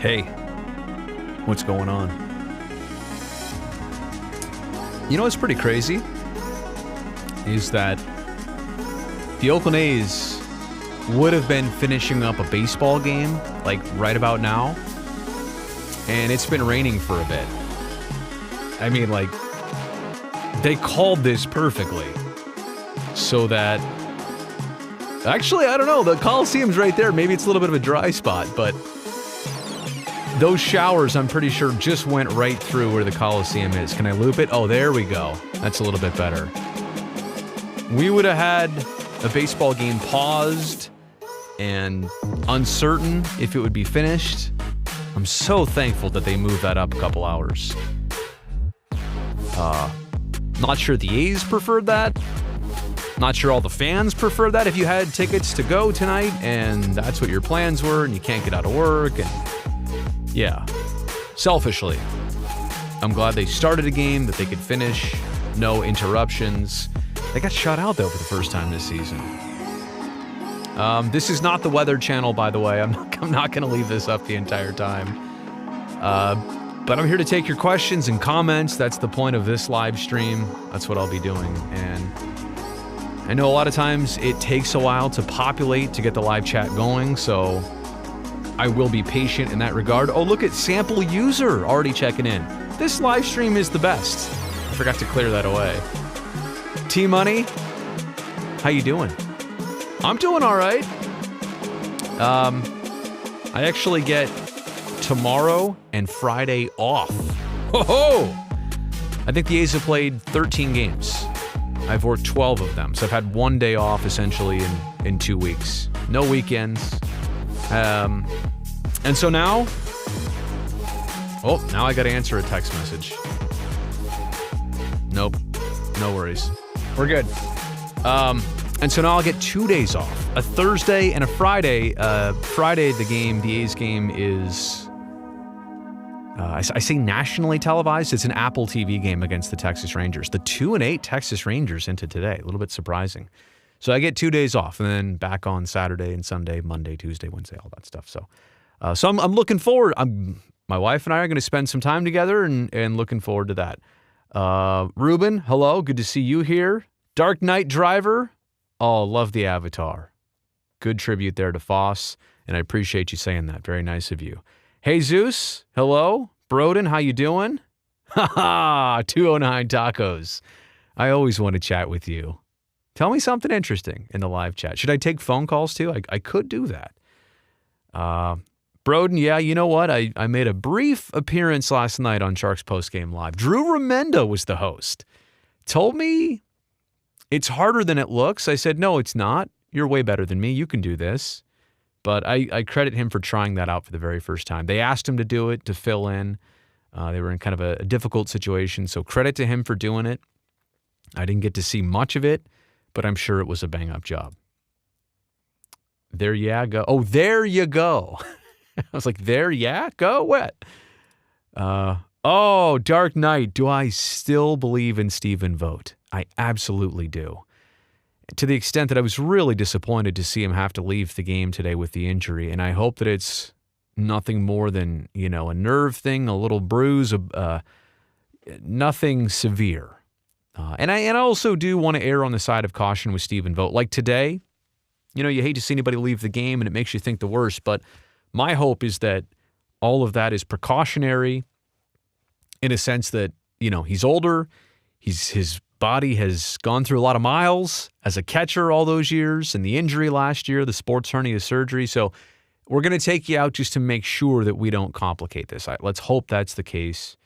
Hey, what's going on? You know what's pretty crazy? Is that the Oakland A's would have been finishing up a baseball game, like right about now, and it's been raining for a bit. I mean, like, they called this perfectly so that... Actually, I don't know. The Coliseum's right there. Maybe it's a little bit of a dry spot, but those showers, I'm pretty sure, just went right through where the Coliseum is. Can I loop it? Oh, there we go. That's a little bit better. We would have had a baseball game paused and uncertain if it would be finished. I'm so thankful that they moved that up a couple hours. Not sure the A's preferred that. Not sure all the fans prefer that if you had tickets to go tonight and that's what your plans were and you can't get out of work. And yeah, selfishly, I'm glad they started a game that they could finish. No interruptions. They got shut out, though, for the first time this season. This is not the Weather Channel, by the way. I'm not going to leave this up the entire time. But I'm here to take your questions and comments. That's the point of this live stream. That's what I'll be doing. And I know a lot of times it takes a while to populate to get the live chat going, so I will be patient in that regard. Oh, look at Sample User already checking in. This live stream is the best. I forgot to clear that away. T-Money, how you doing? I'm doing all right. I actually get tomorrow and Friday off. Ho-ho! I think the A's have played 13 games. I've worked 12 of them, so I've had one day off essentially in 2 weeks. No weekends. And so now... Oh, now I gotta answer a text message. Nope. No worries. We're good. And so now I'll get 2 days off. A Thursday and a Friday. Friday, the A's game is... I say nationally televised. It's an Apple TV game against the Texas Rangers. The 2-8 Texas Rangers into today. A little bit surprising. So I get 2 days off, and then back on Saturday and Sunday, Monday, Tuesday, Wednesday, all that stuff. So I'm looking forward. My wife and I are going to spend some time together, and looking forward to that. Ruben, hello. Good to see you here. Dark Knight Driver. Oh, love the avatar. Good tribute there to Foss, and I appreciate you saying that. Very nice of you. Jesus, hello. Broden, how you doing? Ha 209 Tacos. I always want to chat with you. Tell me something interesting in the live chat. Should I take phone calls too? I could do that. Broden, yeah, you know what? I made a brief appearance last night on Sharks Postgame Live. Drew Remenda was the host. Told me it's harder than it looks. I said, no, it's not. You're way better than me. You can do this. But I credit him for trying that out for the very first time. They asked him to do it, to fill in. They were in kind of a difficult situation, so credit to him for doing it. I didn't get to see much of it, but I'm sure it was a bang-up job. There ya go. Oh, there you go. I was like, there ya go? What? Oh, Dark Knight. Do I still believe in Stephen Vogt? I absolutely do. To the extent that I was really disappointed to see him have to leave the game today with the injury, and I hope that it's nothing more than, a nerve thing, a little bruise, nothing severe. And I also do want to err on the side of caution with Stephen Vogt. Like today, you hate to see anybody leave the game, and it makes you think the worst, but my hope is that all of that is precautionary in a sense that, he's older, his body has gone through a lot of miles as a catcher all those years, and the injury last year, the sports hernia surgery. So we're going to take you out just to make sure that we don't complicate this. Let's hope that's the case.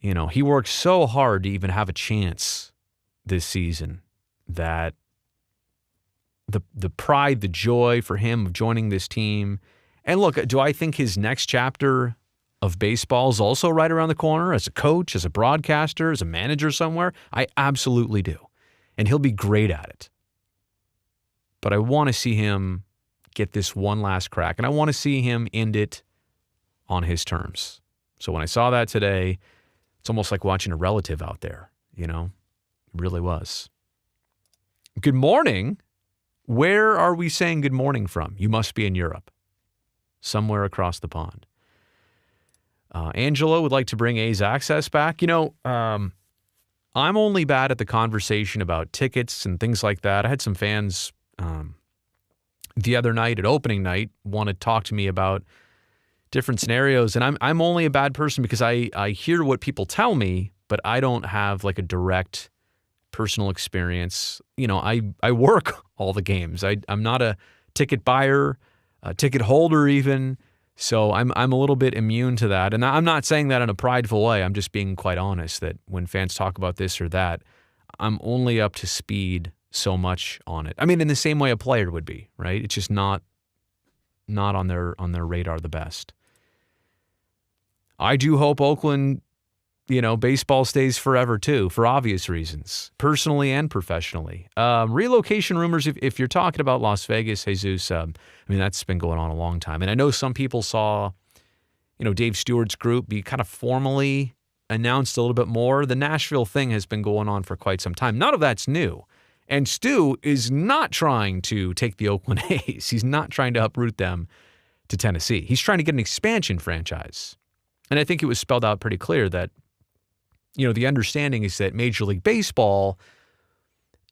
He worked so hard to even have a chance this season that the pride, the joy for him of joining this team. And look, do I think his next chapter of baseball is also right around the corner as a coach, as a broadcaster, as a manager somewhere? I absolutely do. And he'll be great at it. But I want to see him get this one last crack, and I want to see him end it on his terms. So when I saw that today, it's almost like watching a relative out there, It really was. Good morning. Where are we saying good morning from? You must be in Europe. Somewhere across the pond. Angelo would like to bring A's Access back. I'm only bad at the conversation about tickets and things like that. I had some fans the other night at opening night want to talk to me about different scenarios, and I'm only a bad person because I hear what people tell me, but I don't have like a direct personal experience. I work all the games. I'm not a ticket buyer, a ticket holder even. So I'm a little bit immune to that. And I'm not saying that in a prideful way. I'm just being quite honest that when fans talk about this or that, I'm only up to speed so much on it. I mean, in the same way a player would be, right? It's just not on their radar the best. I do hope Oakland, baseball stays forever too, for obvious reasons, personally and professionally. Relocation rumors, if you're talking about Las Vegas, Jesus, that's been going on a long time. And I know some people saw, Dave Stewart's group be kind of formally announced a little bit more. The Nashville thing has been going on for quite some time. None of that's new. And Stu is not trying to take the Oakland A's. He's not trying to uproot them to Tennessee. He's trying to get an expansion franchise. And I think it was spelled out pretty clear that the understanding is that Major League Baseball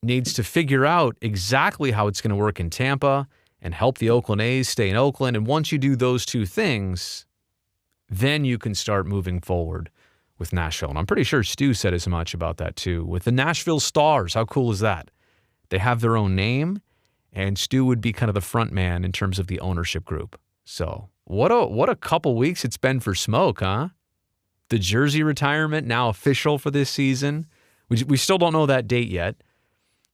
needs to figure out exactly how it's going to work in Tampa and help the Oakland A's stay in Oakland. And once you do those two things, then you can start moving forward with Nashville. And I'm pretty sure Stu said as much about that too. With the Nashville Stars, how cool is that? They have their own name, and Stu would be kind of the front man in terms of the ownership group. So what a couple weeks it's been for Smoke, huh? The jersey retirement now official for this season. We still don't know that date yet,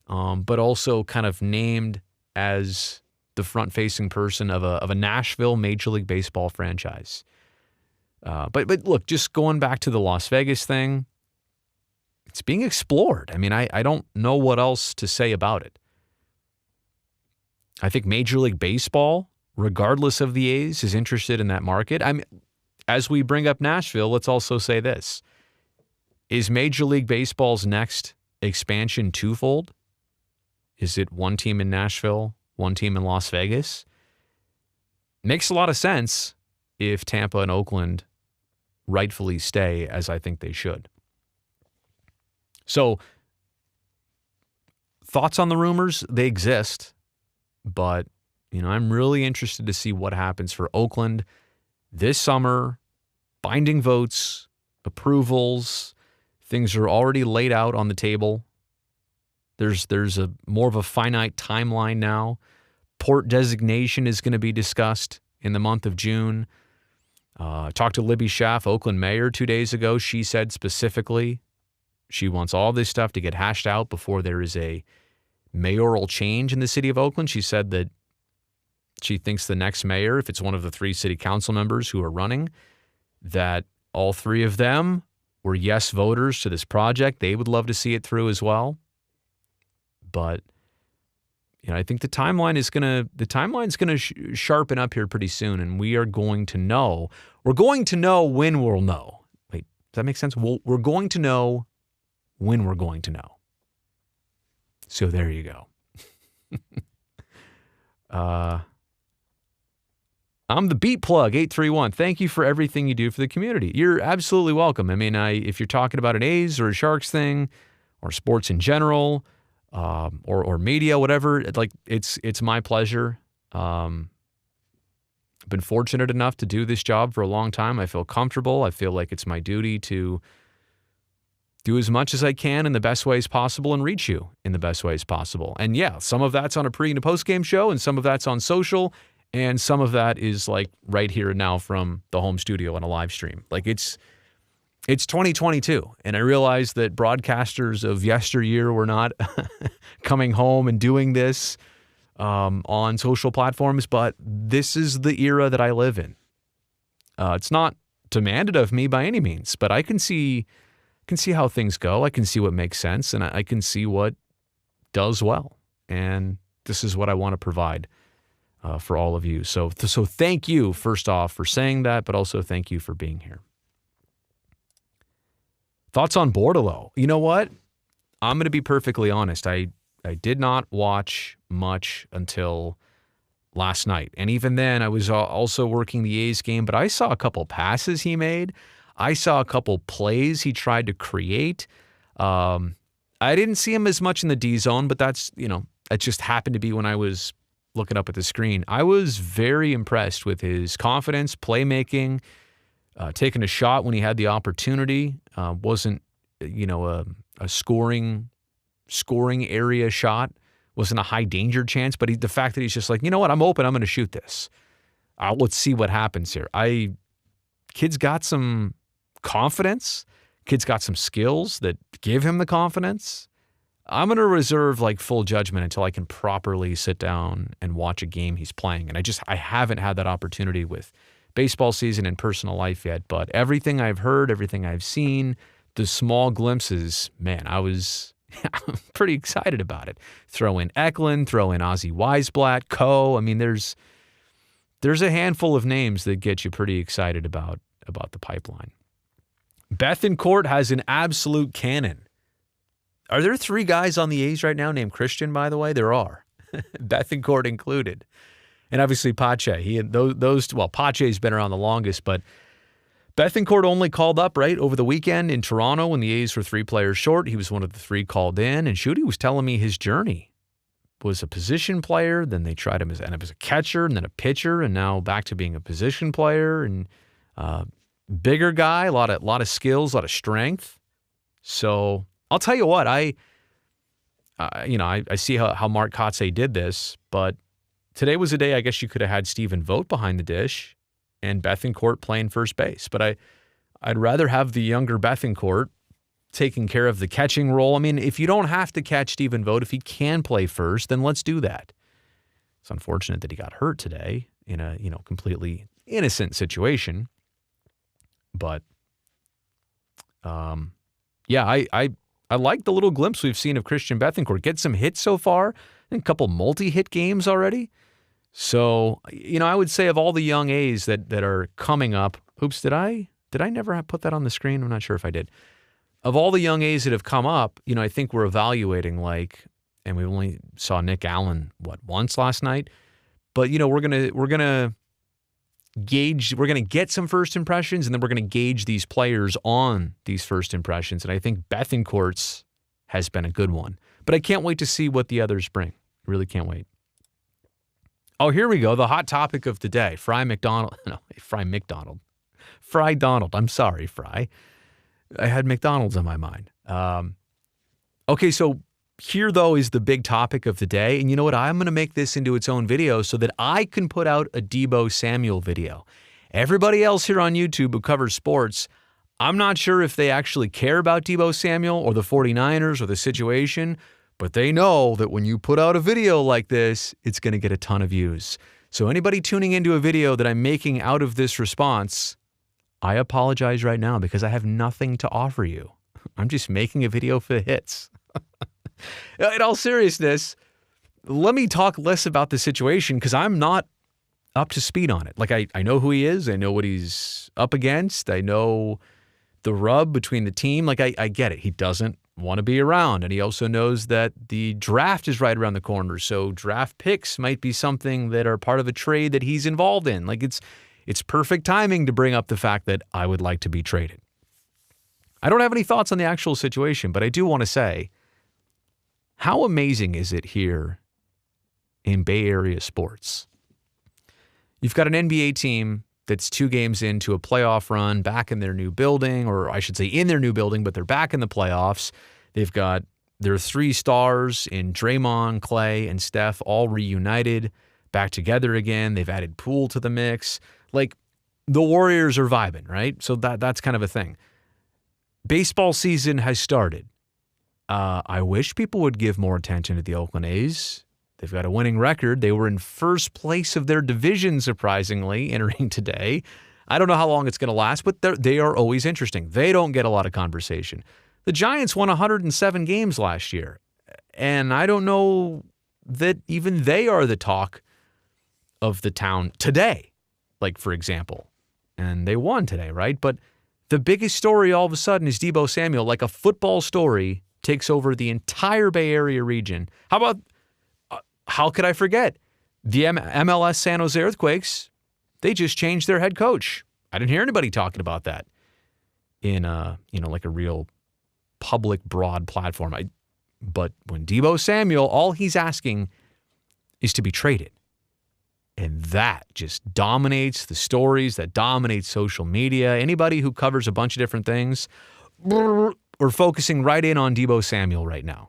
but also kind of named as the front-facing person of a Nashville Major League Baseball franchise. But look, just going back to the Las Vegas thing, it's being explored. I mean, I don't know what else to say about it. I think Major League Baseball, regardless of the A's, is interested in that market. As we bring up Nashville, let's also say this. Is Major League Baseball's next expansion twofold? Is it one team in Nashville, one team in Las Vegas? Makes a lot of sense if Tampa and Oakland rightfully stay, as I think they should. So, thoughts on the rumors? They exist, but I'm really interested to see what happens for Oakland this summer. Binding votes, approvals, things are already laid out on the table. There's a more of a finite timeline now. Port designation is going to be discussed in the month of June. Talked to Libby Schaff, Oakland mayor, 2 days ago. She said specifically she wants all this stuff to get hashed out before there is a mayoral change in the city of Oakland. She said that she thinks the next mayor, if it's one of the 3 city council members who are running, that all 3 of them were yes voters to this project. They would love to see it through as well. But I think the timeline's going to sharpen up here pretty soon, and we are going to know. We're going to know when we'll know. Wait, does that make sense? We're going to know when we're going to know. So there you go. I'm the Beat Plug 831. Thank you for everything you do for the community. You're absolutely welcome. I mean, if you're talking about an A's or a Sharks thing, or sports in general, or media, whatever, it's my pleasure. I've been fortunate enough to do this job for a long time. I feel comfortable. I feel like it's my duty to do as much as I can in the best ways possible and reach you in the best ways possible. And yeah, some of that's on a pre and a post-game show, and some of that's on social, and some of that is like right here and now from the home studio on a live stream. Like it's 2022, and I realize that broadcasters of yesteryear were not coming home and doing this on social platforms, but this is the era that I live in. It's not demanded of me by any means, but I can see how things go. I can see what makes sense, and I can see what does well. And this is what I want to provide for all of you. So thank you, first off, for saying that, but also thank you for being here. Thoughts on Bordello? You know what? I'm going to be perfectly honest. I did not watch much until last night. And even then, I was also working the A's game, but I saw a couple passes he made. I saw a couple plays he tried to create. I didn't see him as much in the D zone, but that's, it just happened to be when I was looking up at the screen. I was very impressed with his confidence, playmaking, taking a shot when he had the opportunity. Wasn't, a scoring area shot. Wasn't a high danger chance, but the fact that he's just like, you know what, I'm open, I'm going to shoot this. Let's see what happens here. Kid's got some confidence. Kid's got some skills that give him the confidence. I'm going to reserve full judgment until I can properly sit down and watch a game he's playing. And I haven't had that opportunity with baseball season and personal life yet, but everything I've heard, everything I've seen, the small glimpses, man, I'm pretty excited about it. Throw in Eklund, throw in Ozzie Weisblatt, Coe. I mean, there's a handful of names that get you pretty excited about the pipeline. Bethancourt has an absolute cannon. Are there 3 guys on the A's right now named Christian, by the way? There are. Bethancourt included. And obviously Pache. Pache's been around the longest, but Bethancourt only called up, right, over the weekend in Toronto when the A's were 3 players short. He was one of the 3 called in. And Shooty was telling me his journey was a position player. Then they tried him as a catcher and then a pitcher, and now back to being a position player. And bigger guy, a lot of skills, a lot of strength. So I'll tell you what, I see how Mark Kotze did this, but today was a day I guess you could have had Stephen Vogt behind the dish and Bethancourt playing first base. But I'd rather have the younger Bethancourt taking care of the catching role. I mean, if you don't have to catch Stephen Vogt, if he can play first, then let's do that. It's unfortunate that he got hurt today in a, completely innocent situation. But, I like the little glimpse we've seen of Christian Bethancourt. Get some hits so far. I think a couple multi-hit games already. So, I would say of all the young A's that are coming up, oops, did I never put that on the screen? I'm not sure if I did. Of all the young A's that have come up, I think we're evaluating and we only saw Nick Allen, once last night? But, we're going to gauge, we're going to get some first impressions, and then we're going to gauge these players on these first impressions. And I think Bethancourt's has been a good one. But I can't wait to see what the others bring. Really can't wait. Oh, here we go. The hot topic of the day. Fry Donald. I'm sorry, Fry. I had McDonald's on my mind. Okay, so here, though, is the big topic of the day. And you know what? I'm going to make this into its own video so that I can put out a Deebo Samuel video. Everybody else here on YouTube who covers sports, I'm not sure if they actually care about Deebo Samuel or the 49ers or the situation, but they know that when you put out a video like this, it's going to get a ton of views. So anybody tuning into a video that I'm making out of this response, I apologize right now because I have nothing to offer you. I'm just making a video for the hits. In all seriousness, let me talk less about the situation because I'm not up to speed on it. I know who he is. I know what he's up against. I know the rub between the team. I get it. He doesn't want to be around. And he also knows that the draft is right around the corner. So draft picks might be something that are part of a trade that he's involved in. It's perfect timing to bring up the fact that I would like to be traded. I don't have any thoughts on the actual situation, but I do want to say, how amazing is it here in Bay Area sports? You've got an NBA team that's 2 games into a playoff run, back in their new building, or I should say in their new building, but they're back in the playoffs. They've got their 3 stars in Draymond, Clay, and Steph all reunited, back together again. They've added Poole to the mix. The Warriors are vibing, right? So that's kind of a thing. Baseball season has started. I wish people would give more attention to the Oakland A's. They've got a winning record. They were in first place of their division, surprisingly, entering today. I don't know how long it's going to last, but they are always interesting. They don't get a lot of conversation. The Giants won 107 games last year, and I don't know that even they are the talk of the town today, for example. And they won today, right? But the biggest story all of a sudden is Deebo Samuel, a football story, takes over the entire Bay Area region. How could I forget? The MLS San Jose Earthquakes, they just changed their head coach. I didn't hear anybody talking about that in like a real public, broad platform. But when Deebo Samuel, all he's asking is to be traded. And that just dominates the stories, that dominates social media. Anybody who covers a bunch of different things, we're focusing right in on Deebo Samuel right now.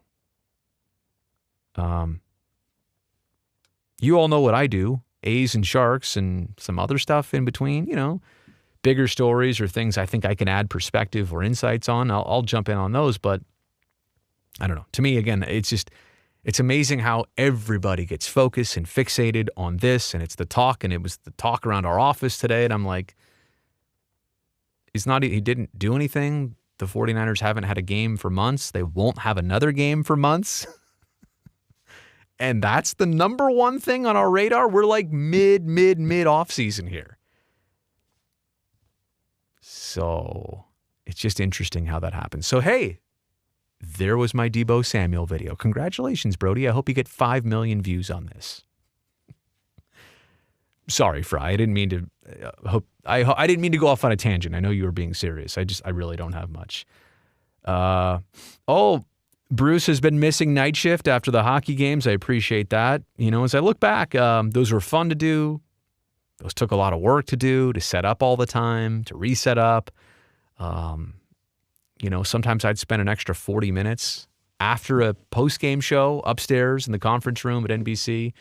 You all know what I do, A's and Sharks and some other stuff in between, bigger stories or things I think I can add perspective or insights on. I'll jump in on those, but I don't know. To me, again, it's amazing how everybody gets focused and fixated on this, and it's the talk, and it was the talk around our office today, and I'm like, he didn't do anything. The 49ers haven't had a game for months. They won't have another game for months. And that's the number one thing on our radar. We're like mid offseason here. So it's just interesting how that happens. So, hey, there was my Deebo Samuel video. Congratulations, Brody. I hope you get 5 million views on this. Sorry, Fry. I didn't mean to. I didn't mean to go off on a tangent. I know you were being serious. I really don't have much. Bruce has been missing night shift after the hockey games. I appreciate that. As I look back, those were fun to do. Those took a lot of work to do, to set up all the time, to reset up. Sometimes I'd spend an extra 40 minutes after a post-game show upstairs in the conference room at NBC.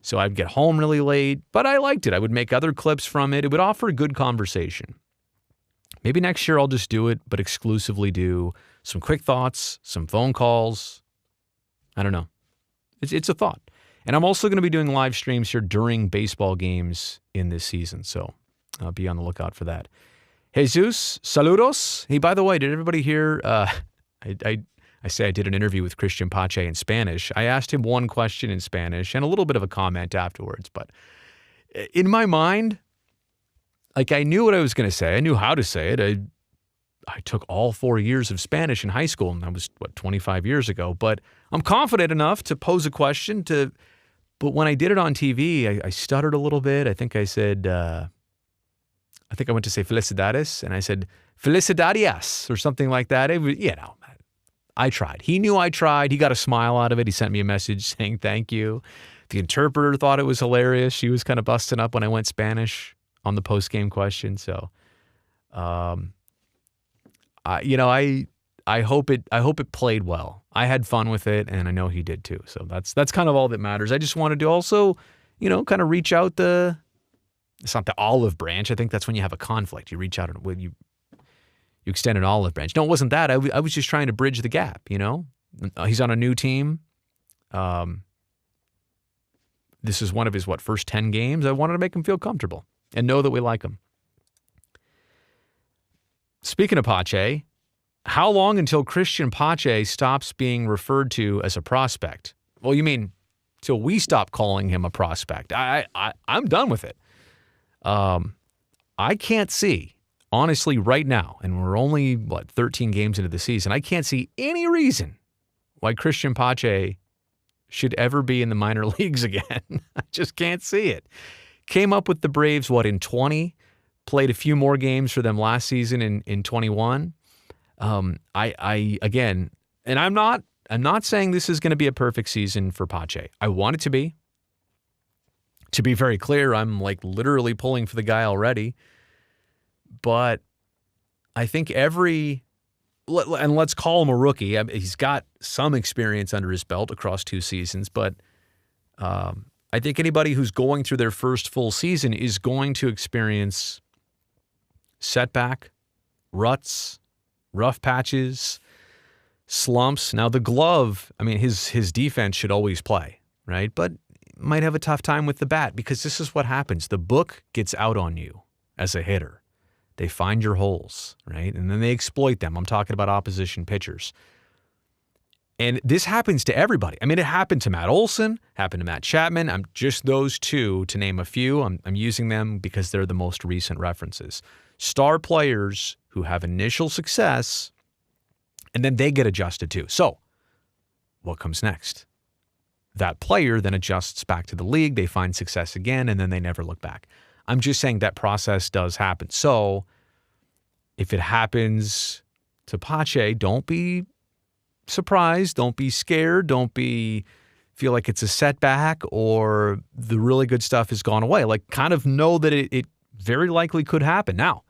So I'd get home really late, but I liked it. I would make other clips from it. It would offer a good conversation. Maybe next year I'll just do it, but exclusively do some quick thoughts, some phone calls. I don't know. It's a thought. And I'm also going to be doing live streams here during baseball games in this season. So be on the lookout for that. Jesus, saludos. Hey, by the way, did everybody hear? I say I did an interview with Christian Pache in Spanish. I asked him one question in Spanish and a little bit of a comment afterwards. But in my mind, I knew what I was going to say. I knew how to say it. I took all 4 years of Spanish in high school, and that was, 25 years ago. But I'm confident enough to pose a question but when I did it on TV, I stuttered a little bit. I think I said, I went to say felicidades, and I said felicidades or something like that. It was, I tried. He knew I tried. He got a smile out of it. He sent me a message saying thank you. The interpreter thought it was hilarious. She was kind of busting up when I went Spanish on the post-game question. So, I hope it played well. I had fun with it, and I know he did too. So that's kind of all that matters. I just wanted to also, kind of reach out it's not the olive branch. I think that's when you have a conflict. You reach out and you extend an olive branch. No, it wasn't that. I was just trying to bridge the gap, He's on a new team. This is one of his, first 10 games. I wanted to make him feel comfortable and know that we like him. Speaking of Pache, how long until Christian Pache stops being referred to as a prospect? Well, you mean till we stop calling him a prospect? I'm done with it. I can't see, honestly, right now, and we're only, 13 games into the season, I can't see any reason why Christian Pache should ever be in the minor leagues again. I just can't see it. Came up with the Braves, in 20? Played a few more games for them last season in 21. Again, and I'm not saying this is going to be a perfect season for Pache. I want it to be. To be very clear, I'm literally pulling for the guy already. But I think and let's call him a rookie. He's got some experience under his belt across 2 seasons, but I think anybody who's going through their first full season is going to experience setback, ruts, rough patches, slumps. Now the glove, his defense should always play, right? But might have a tough time with the bat because this is what happens. The book gets out on you as a hitter. They find your holes, right? And then they exploit them. I'm talking about opposition pitchers. And this happens to everybody. It happened to Matt Olson, happened to Matt Chapman. I'm just those two to name a few. I'm using them because they're the most recent references. Star players who have initial success, and then they get adjusted too. So, what comes next? that player then adjusts back to the league. They find success again, and then they never look back. I'm just saying that process does happen. So if it happens to Pache, don't be surprised. Don't be scared. Don't feel like it's a setback or the really good stuff has gone away. Like, kind of know that it very likely could happen. Now,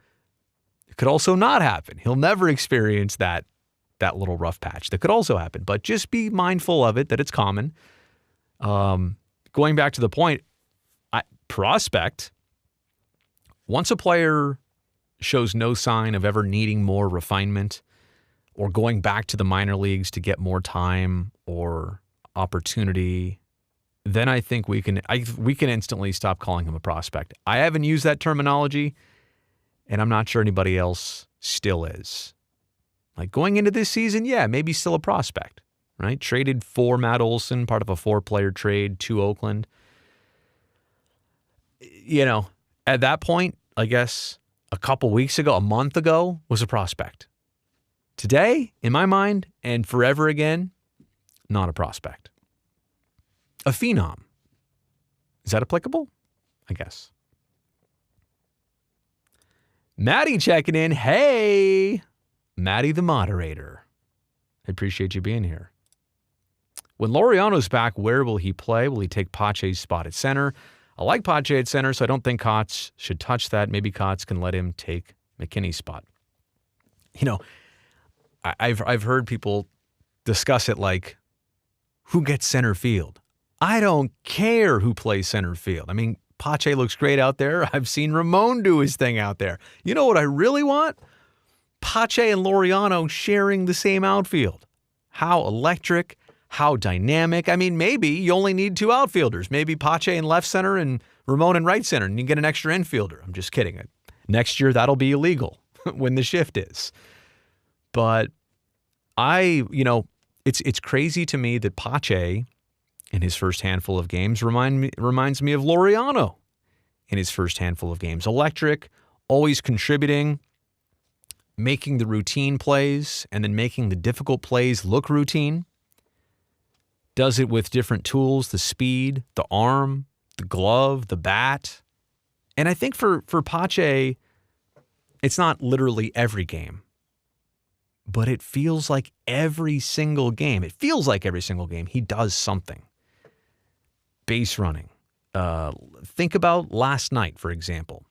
it could also not happen. He'll never experience that little rough patch. That could also happen. But just be mindful of it, that it's common. Going back to the point, prospect, once a player shows no sign of ever needing more refinement or going back to the minor leagues to get more time or opportunity, then I think we can instantly stop calling him a prospect. I haven't used that terminology, and I'm not sure anybody else still is. Like, going into this season, yeah, maybe still a prospect, right? Traded for Matt Olson, part of a 4-player trade to Oakland. At that point, I guess a couple weeks ago, a month ago, was a prospect. Today, in my mind, and forever again, not a prospect. A phenom. Is that applicable? I guess. Maddie checking in. Hey, Maddie the moderator. I appreciate you being here. When Laureano's back, where will he play? Will he take Pache's spot at center? I like Pache at center, so I don't think Kotz should touch that. Maybe Kotz can let him take McKinney's spot. I've heard people discuss it like, who gets center field? I don't care who plays center field. I mean, Pache looks great out there. I've seen Ramon do his thing out there. You know what I really want? Pache and Laureano sharing the same outfield. How electric, how dynamic. I mean, maybe you only need 2 outfielders. Maybe Pache in left center and Ramon in right center, and you get an extra infielder. I'm just kidding. Next year, that'll be illegal when the shift is. But it's crazy to me that Pache, in his first handful of games, reminds me of Laureano in his first handful of games. Electric, always contributing, making the routine plays, and then making the difficult plays look routine. Does it with different tools, the speed, the arm, the glove, the bat. And I think for Pache, it's not literally every game, but it feels like every single game. He does something. Base running. Think about last night, for example.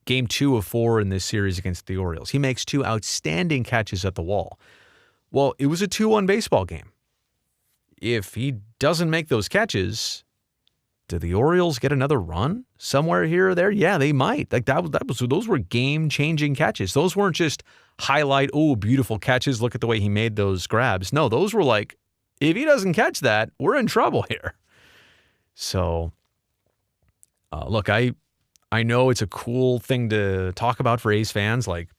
Game 2 of 4 in this series against the Orioles. He makes 2 outstanding catches at the wall. Well, it was a 2-1 baseball game. If he doesn't make those catches, do the Orioles get another run somewhere here or there? Yeah, they might. Like those were game-changing catches. Those weren't just highlight, beautiful catches. Look at the way he made those grabs. No, those were like, if he doesn't catch that, we're in trouble here. So, look, I know it's a cool thing to talk about for A's fans. Like,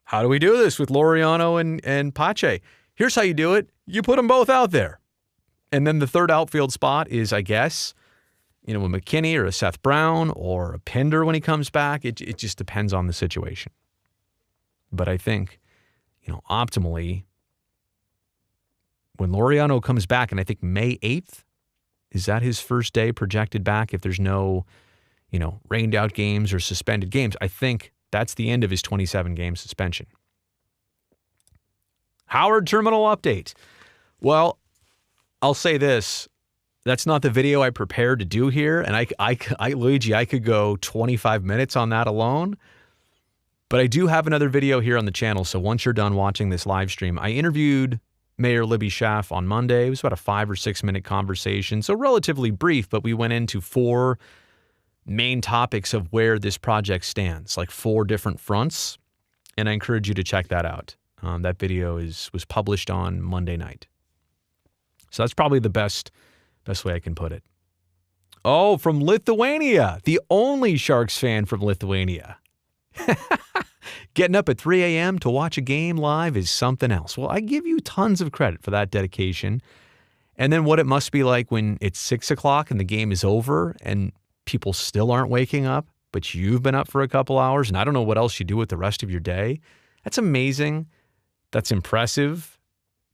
how do we do this with Laureano and Pache? Here's how you do it. You put them both out there. And then the third outfield spot is, I guess, a McKinney or a Seth Brown or a Pinder when he comes back. It just depends on the situation. But I think, optimally, when Laureano comes back, and I think May 8th, is that his first day projected back if there's no, rained out games or suspended games? I think that's the end of his 27-game suspension. Howard Terminal update. Well, I'll say this. That's not the video I prepared to do here. And Luigi, I could go 25 minutes on that alone. But I do have another video here on the channel. So once you're done watching this live stream, I interviewed Mayor Libby Schaaf on Monday. It was about a 5 or 6 minute conversation. So relatively brief, but we went into 4 main topics of where this project stands, like 4 different fronts. And I encourage you to check that out. That video was published on Monday night. So that's probably the best way I can put it. Oh, from Lithuania. The only Sharks fan from Lithuania. Getting up at 3 a.m. to watch a game live is something else. Well, I give you tons of credit for that dedication. And then what it must be like when it's 6 o'clock and the game is over and people still aren't waking up, but you've been up for a couple hours and I don't know what else you do with the rest of your day. That's amazing. That's impressive.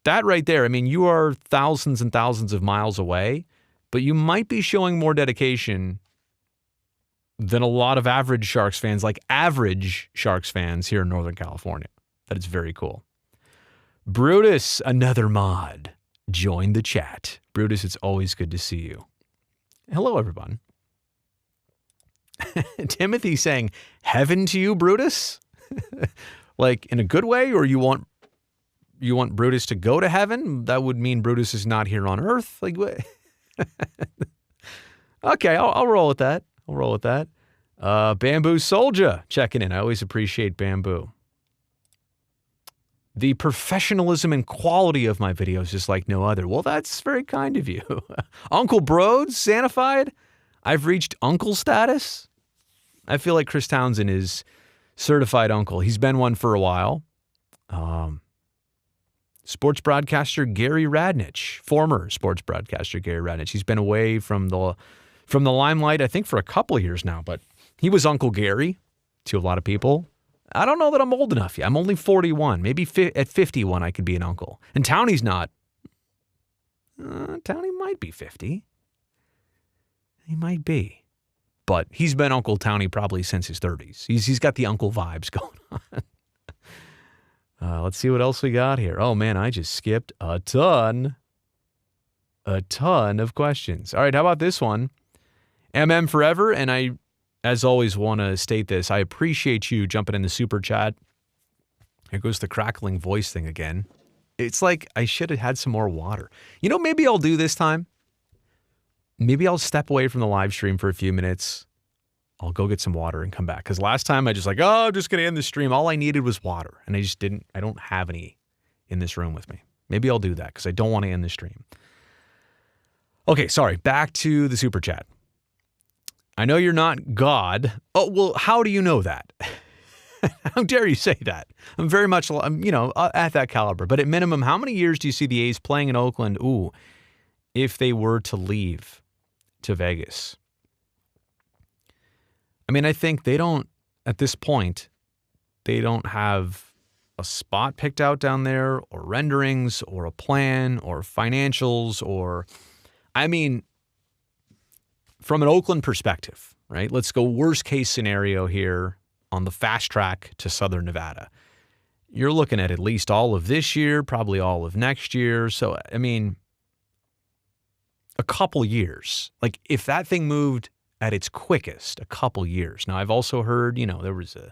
That right there, I mean, you are thousands and thousands of miles away, but you might be showing more dedication than a lot of average Sharks fans, like average Sharks fans here in Northern California. That is very cool. Brutus, another mod, joined the chat. Brutus, it's always good to see you. Hello, everyone. Timothy saying, heaven to you, Brutus? Like in a good way, or you want Brutus to go to heaven? That would mean Brutus is not here on Earth. Like what? Okay, I'll roll with that. I'll roll with that. Bamboo Soldier checking in. I always appreciate Bamboo. The professionalism and quality of my videos is like no other. Well, that's very kind of you. Uncle Broads, Santified. I've reached uncle status. I feel like Chris Townsend is certified uncle. He's been one for a while. Sports broadcaster Gary Radnich, former sports broadcaster Gary Radnich. He's been away from the limelight, I think, for a couple of years now, but he was Uncle Gary to a lot of people. I don't know that I'm old enough yet. I'm only 41. Maybe at 51 I could be an uncle. And Townie's not. Townie might be 50. He might be. But he's been Uncle Townie probably since his 30s. He's got the uncle vibes going on. Let's see what else we got here. Oh, man, I just skipped a ton of questions. All right, how about this one? MM Forever, and I, as always, want to state this. I appreciate you jumping in the super chat. Here goes the crackling voice thing again. It's like I should have had some more water. You know, maybe I'll do this time. Maybe I'll step away from the live stream for a few minutes. I'll go get some water and come back. Because last time I just like, I'm just going to end the stream. All I needed was water. And I don't have any in this room with me. Maybe I'll do that because I don't want to end the stream. Okay, sorry. Back to the super chat. I know you're not God. Oh, well, how do you know that? How dare you say that? I'm very much, at that caliber. But at minimum, how many years do you see the A's playing in Oakland? Ooh, if they were to leave to Vegas. I mean, I think at this point, they don't have a spot picked out down there or renderings or a plan or financials from an Oakland perspective, right? Let's go worst case scenario here on the fast track to Southern Nevada. You're looking at least all of this year, probably all of next year. So, I mean, a couple years. Like if that thing moved at its quickest, a couple years. Now, I've also heard, there was a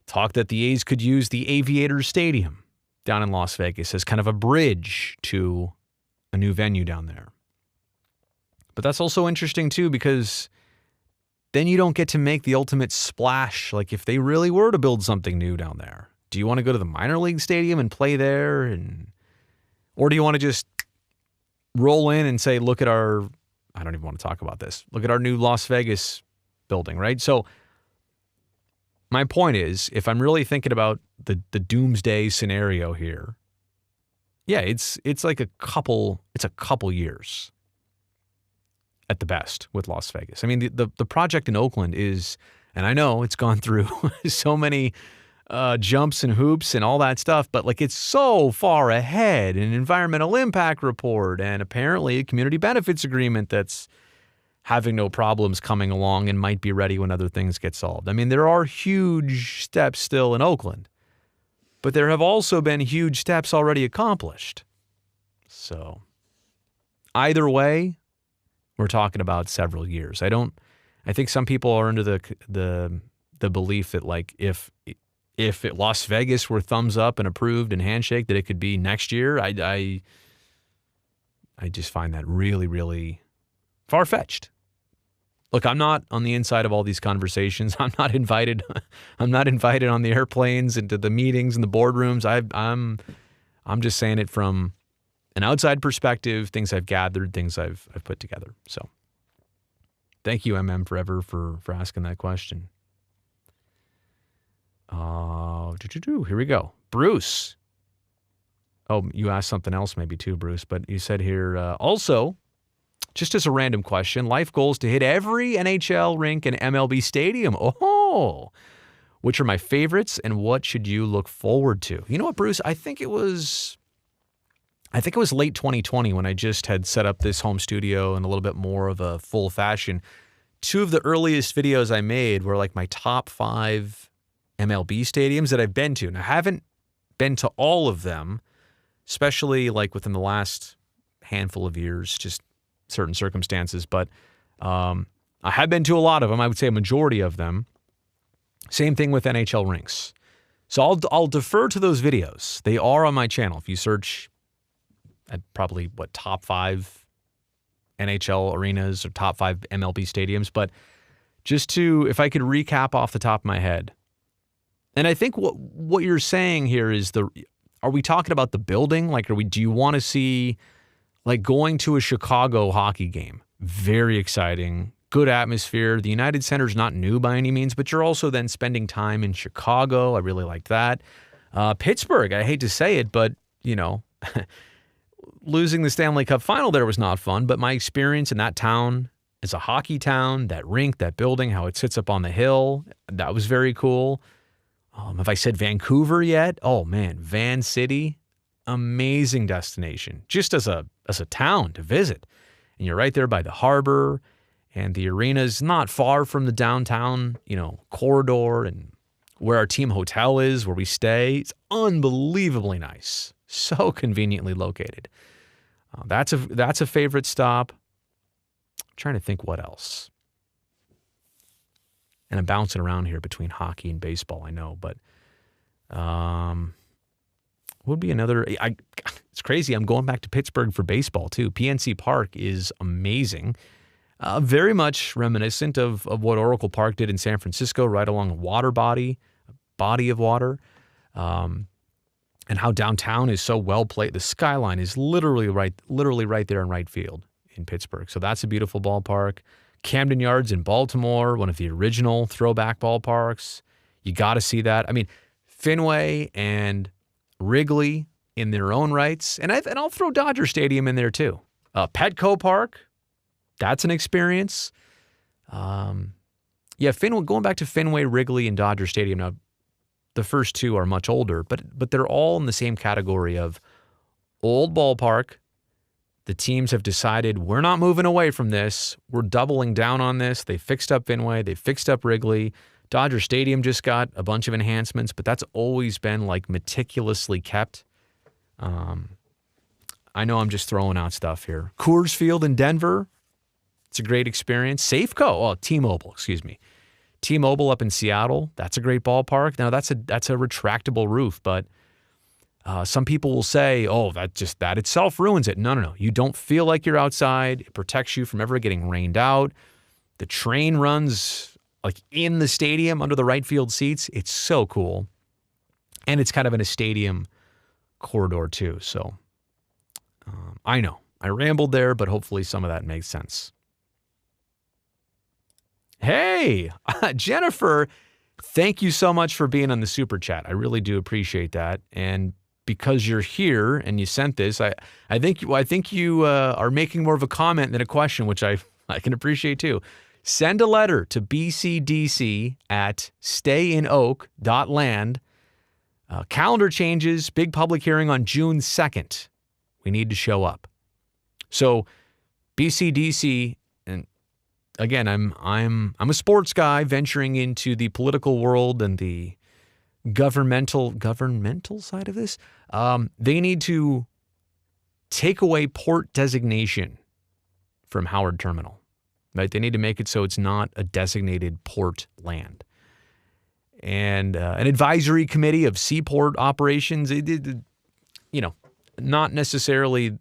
talk that the A's could use the Aviators Stadium down in Las Vegas as kind of a bridge to a new venue down there. But that's also interesting too, because then you don't get to make the ultimate splash. Like if they really were to build something new down there, do you want to go to the minor league stadium and play there? Or do you want to just roll in and say, look at I don't even want to talk about this. Look at our new Las Vegas building, right? So my point is, if I'm really thinking about the doomsday scenario here, yeah, it's like a couple years at the best with Las Vegas. I mean, the project in Oakland is, and I know it's gone through so many jumps and hoops and all that stuff, but like it's so far ahead, an environmental impact report and apparently a community benefits agreement that's having no problems coming along and might be ready when other things get solved. I mean, there are huge steps still in Oakland, but there have also been huge steps already accomplished. So either way, we're talking about several years. I think some people are under the belief that like if Las Vegas were thumbs up and approved and handshake that it could be next year. I just find that really, really far-fetched. Look, I'm not on the inside of all these conversations. I'm not invited on the airplanes and to the meetings and the boardrooms. I'm just saying it from an outside perspective, things I've gathered, things I've put together. So thank you, MM Forever, for asking that question. Here we go. Bruce. Oh, you asked something else maybe too, Bruce, but you said here, also, just as a random question, life goal is to hit every NHL rink and MLB stadium. Oh, which are my favorites and what should you look forward to? You know what, Bruce? I think it was I think it was late 2020 when I just had set up this home studio in a little bit more of a full fashion. Two of the earliest videos I made were like my top 5 MLB stadiums that I've been to. And I haven't been to all of them, especially like within the last handful of years, just certain circumstances. But I have been to a lot of them. I would say a majority of them. Same thing with NHL rinks. So I'll defer to those videos. They are on my channel. If you search at probably top 5 NHL arenas or top 5 MLB stadiums, but just if I could recap off the top of my head. And I think what you're saying here is are we talking about the building? Like, do you want to see like going to a Chicago hockey game? Very exciting, good atmosphere. The United Center's not new by any means, but you're also then spending time in Chicago. I really liked that. Pittsburgh, I hate to say it, but losing the Stanley Cup final there was not fun, but my experience in that town as a hockey town, that rink, that building, how it sits up on the hill, that was very cool. Have I said Vancouver yet? Oh man, Van City, amazing destination, just as a town to visit. And you're right there by the harbor, and the arena's not far from the downtown, corridor and where our team hotel is, where we stay. It's unbelievably nice, so conveniently located. That's a favorite stop. I'm trying to think what else. And I'm bouncing around here between hockey and baseball, I know, but would be another. It's crazy. I'm going back to Pittsburgh for baseball too. PNC Park is amazing. Very much reminiscent of what Oracle Park did in San Francisco, right along a water body of water. And how downtown is so well played. The skyline is literally right there in right field in Pittsburgh. So that's a beautiful ballpark. Camden Yards in Baltimore, one of the original throwback ballparks. You got to see that. I mean, Fenway and Wrigley in their own rights. And I'll throw Dodger Stadium in there too. Petco Park, that's an experience. Fenway, going back to Fenway, Wrigley, and Dodger Stadium. Now, the first two are much older, but they're all in the same category of old ballpark. The teams have decided we're not moving away from this. We're doubling down on this. They fixed up Fenway. They fixed up Wrigley. Dodger Stadium just got a bunch of enhancements, but that's always been like meticulously kept. I know I'm just throwing out stuff here. Coors Field in Denver. It's a great experience. T-Mobile, excuse me. T-Mobile up in Seattle, that's a great ballpark. Now, that's a retractable roof, but some people will say, that itself ruins it. No. You don't feel like you're outside. It protects you from ever getting rained out. The train runs like in the stadium under the right field seats. It's so cool. And it's kind of in a stadium corridor too. So I know I rambled there, but hopefully some of that makes sense. Hey, Jennifer, thank you so much for being on the super chat. I really do appreciate that. And because you're here and you sent this, I think you are making more of a comment than a question, which I can appreciate too. Send a letter to bcdc@stayinoak.land. Calendar changes, big public hearing on June 2nd. We need to show up. So BCDC, and again, I'm a sports guy venturing into the political world and the governmental side of this. They need to take away port designation from Howard Terminal. Right? They need to make it so it's not a designated port land. And an advisory committee of seaport operations, not necessarily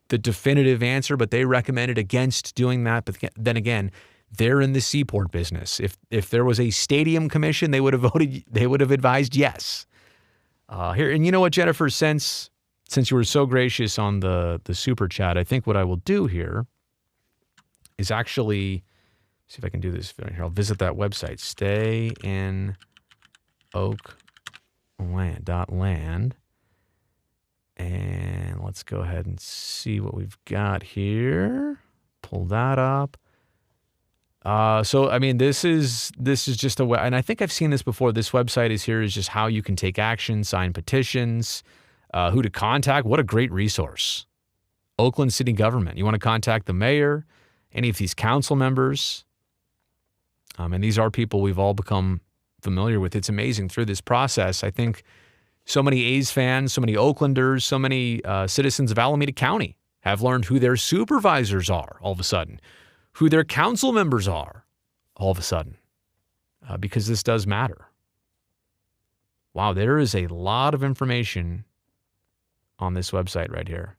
the definitive answer, but they recommended against doing that. But then again, they're in the seaport business. If there was a stadium commission, they would have advised yes. Here, and you know what, Jennifer, since you were so gracious on the super chat, I think what I will do here is actually see if I can do this here. I'll visit that website, stayinoak.land. And let's go ahead and see what we've got here. Pull that up. So, I mean, this is just and I think I've seen this before. This website is just how you can take action, sign petitions. who to contact. What a great resource. Oakland City Government. You want to contact the mayor, any of these council members. And these are people we've all become familiar with. It's amazing through this process. I think so many A's fans, so many Oaklanders, so many citizens of Alameda County have learned who their supervisors are all of a sudden, who their council members are all of a sudden, because this does matter. Wow, there is a lot of information on this website right here.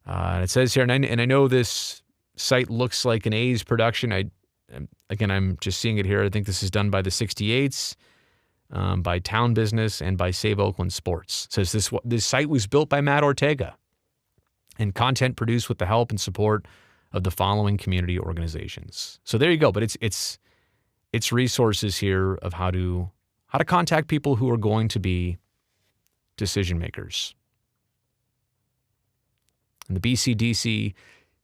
And it says here, and I know this site looks like an A's production. I'm just seeing it here. I think this is done by the 68s, by Town Business, and by Save Oakland Sports. It says this site was built by Matt Ortega and content produced with the help and support of the following community organizations. So there you go. But it's resources here of how to contact people who are going to be decision makers. And the BCDC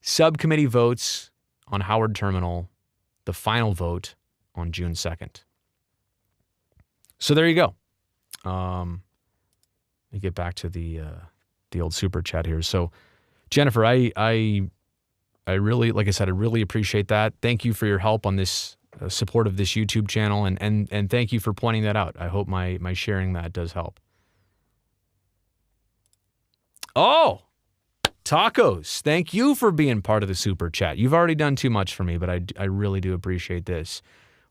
subcommittee votes on Howard Terminal, the final vote on June 2nd. So there you go. Let me get back to the old super chat here. So Jennifer, I really, like I said, I really appreciate that. Thank you for your help on this support of this YouTube channel, and thank you for pointing that out. I hope my sharing that does help. Oh, Tacos, thank you for being part of the super chat. You've already done too much for me, but I really do appreciate this.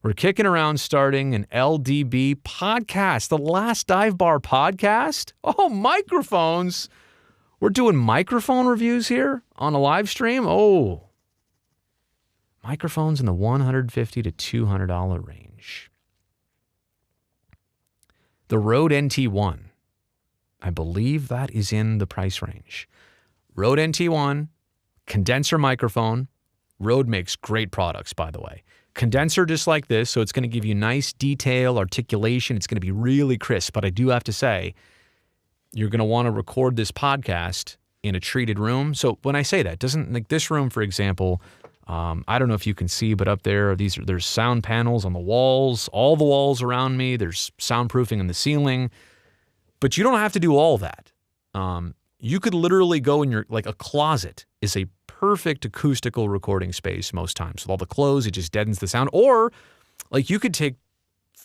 We're kicking around starting an LDB podcast, the Last Dive Bar podcast. Oh, microphones. We're doing microphone reviews here on a live stream. Oh, microphones in the $150 to $200 range. The Rode NT1, I believe that is in the price range. Rode NT1, condenser microphone. Rode makes great products, by the way. Condenser just like this, so it's going to give you nice detail, articulation. It's going to be really crisp. But I do have to say, you're going to want to record this podcast in a treated room. So when I say that, doesn't like this room, for example, I don't know if you can see, but up there, there's sound panels on the walls, all the walls around me. There's soundproofing in the ceiling. But you don't have to do all that. You could literally go in like a closet is a perfect acoustical recording space most times. With all the clothes, it just deadens the sound. Or like you could take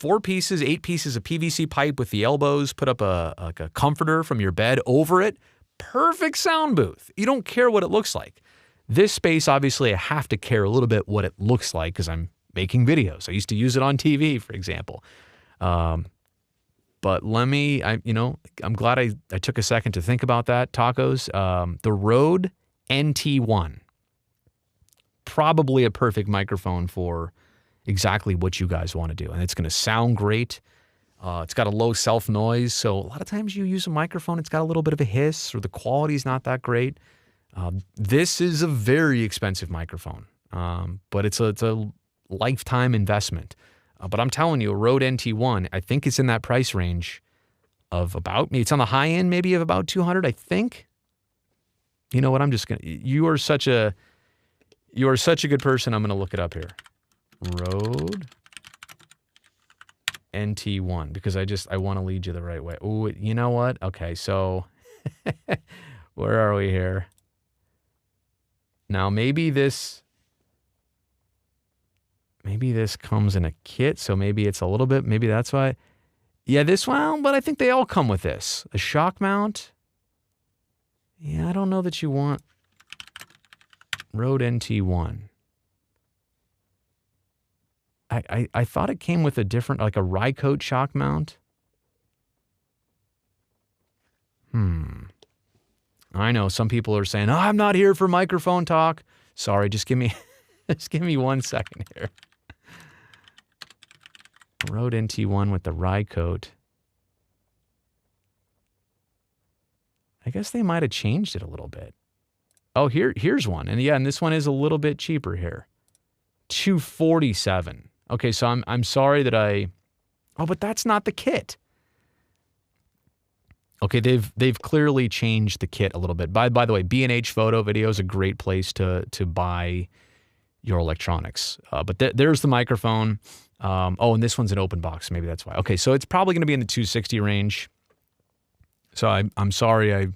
8 pieces of PVC pipe with the elbows, put up a comforter from your bed over it. Perfect sound booth. You don't care what it looks like. This space, obviously, I have to care a little bit what it looks like because I'm making videos. I used to use it on TV, for example. But I'm glad I took a second to think about that, Tacos. The Rode NT1, probably a perfect microphone for exactly what you guys want to do. And it's going to sound great. It's got a low self-noise, so a lot of times you use a microphone, it's got a little bit of a hiss, or the quality's not that great. This is a very expensive microphone, but it's a lifetime investment. But I'm telling you, a Rode NT1, I think it's in that price range of it's on the high end, maybe of about $200, I think. You know what? You are such a good person. I'm going to look it up here. Rode NT1, because I want to lead you the right way. Oh, you know what? Okay, so where are we here? Now, maybe this comes in a kit, so maybe it's a little bit, maybe that's why. Yeah, this one, but I think they all come with this. A shock mount. Yeah, I don't know that you want Rode NT1. I thought it came with a different, like a Rycote shock mount. I know some people are saying, "Oh, I'm not here for microphone talk." Sorry, just give me 1 second here. Rode NT1 with the Rycote. I guess they might have changed it a little bit. Oh, here's one. And this one is a little bit cheaper here. $247. Okay, so I'm sorry that but that's not the kit. Okay, they've clearly changed the kit a little bit. By the way, B&H Photo Video is a great place to buy your electronics. But there's the microphone. And this one's an open box. Maybe that's why. Okay, so it's probably going to be in the $260 range. So I'm sorry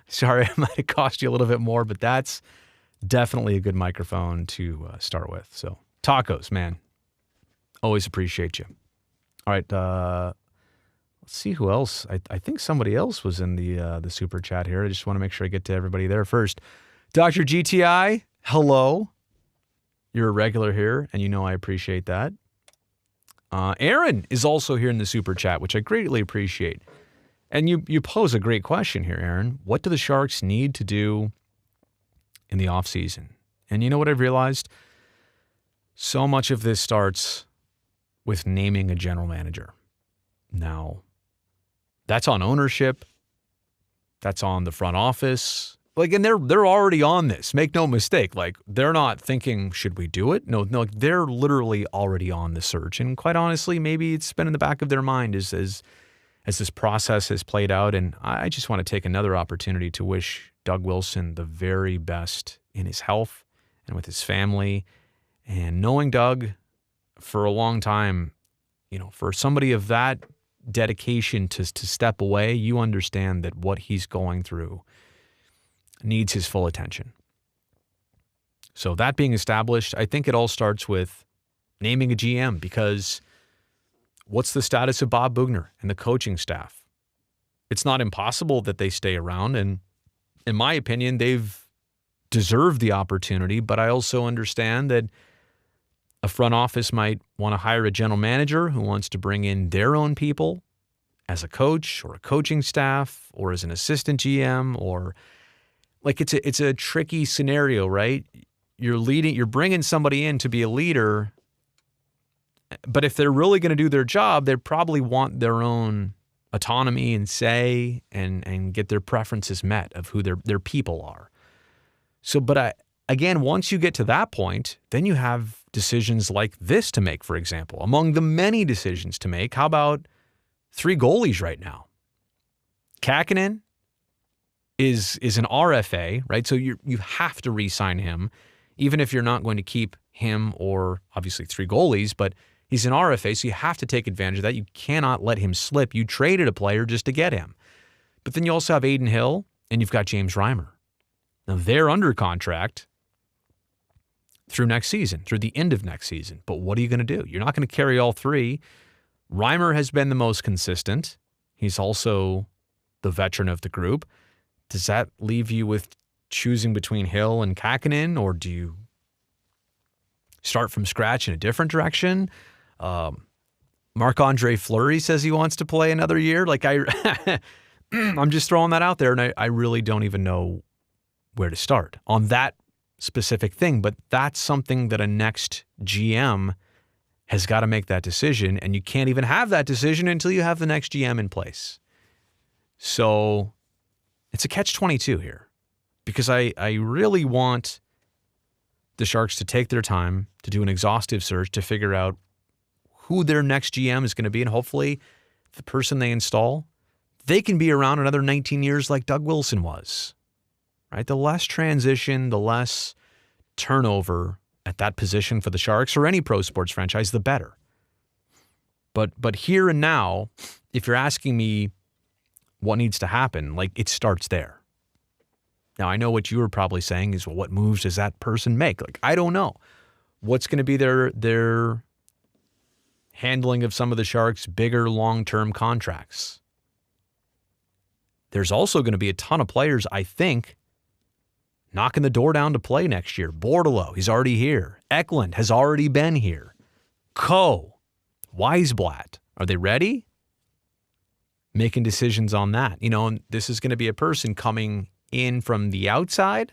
sorry I might have cost you a little bit more, but that's definitely a good microphone to start with. So tacos, man. Always appreciate you. All right, let's see who else. I think somebody else was in the super chat here. I just want to make sure I get to everybody there first. Dr. GTI, hello. You're a regular here, and you know I appreciate that. Aaron is also here in the super chat, which I greatly appreciate. And you pose a great question here, Aaron. What do the Sharks need to do in the offseason? And you know what I've realized? So much of this starts with naming a general manager. Now, that's on ownership. That's on the front office. Like, and they're already on this. Make no mistake. Like, they're not thinking, should we do it? No, they're literally already on the search. And quite honestly, maybe it's been in the back of their mind as this process has played out. And I just want to take another opportunity to wish Doug Wilson the very best in his health and with his family. And knowing Doug for a long time, you know, for somebody of that dedication to step away, you understand that what he's going through needs his full attention. So that being established, I think it all starts with naming a GM, because what's the status of Bob Boughner and the coaching staff? It's not impossible that they stay around, and in my opinion, they've deserved the opportunity, but I also understand that a front office might want to hire a general manager who wants to bring in their own people as a coach or a coaching staff or as an assistant GM, or like it's a tricky scenario, right? You're bringing somebody in to be a leader, but if they're really going to do their job, they probably want their own autonomy and say and get their preferences met of who their people are. So, but again, once you get to that point, then you have decisions like this to make, for example. Among the many decisions to make, how about 3 goalies right now? Kakinen is an RFA, right? So you have to re-sign him, even if you're not going to keep him or obviously 3 goalies, but he's an RFA, so you have to take advantage of that. You cannot let him slip. You traded a player just to get him. But then you also have Adin Hill, and you've got James Reimer. Now, they're under contract through next season, through the end of next season. But what are you going to do? You're not going to carry all 3. Reimer has been the most consistent. He's also the veteran of the group. Does that leave you with choosing between Hill and Kakinen, or do you start from scratch in a different direction? Marc-Andre Fleury says he wants to play another year. Like I'm just throwing that out there, and I really don't even know where to start on that specific thing. But that's something that a next GM has got to make that decision, and you can't even have that decision until you have the next GM in place. So it's a catch-22 here, because I really want the Sharks to take their time to do an exhaustive search to figure out who their next GM is going to be, and hopefully the person they install, they can be around another 19 years like Doug Wilson was, right? The less transition, the less turnover at that position for the Sharks or any pro sports franchise, the better. But here and now, if you're asking me what needs to happen, like, it starts there. Now, I know what you were probably saying is, well, what moves does that person make? Like, I don't know. What's going to be their handling of some of the Sharks' bigger long-term contracts? There's also going to be a ton of players, I think, knocking the door down to play next year. Bordelot, he's already here. Eklund has already been here. Weisblatt, are they ready? Making decisions on that. You know, and this is going to be a person coming in from the outside.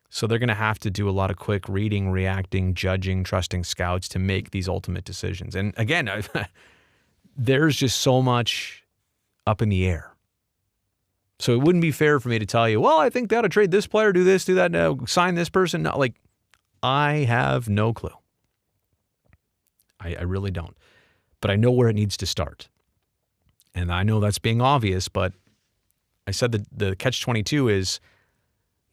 So they're going to have to do a lot of quick reading, reacting, judging, trusting scouts to make these ultimate decisions. And again, there's just so much up in the air. So it wouldn't be fair for me to tell you, well, I think they ought to trade this player, do this, do that, no, sign this person. No, like, I have no clue. I really don't. But I know where it needs to start. And I know that's being obvious, but I said that the catch-22 is,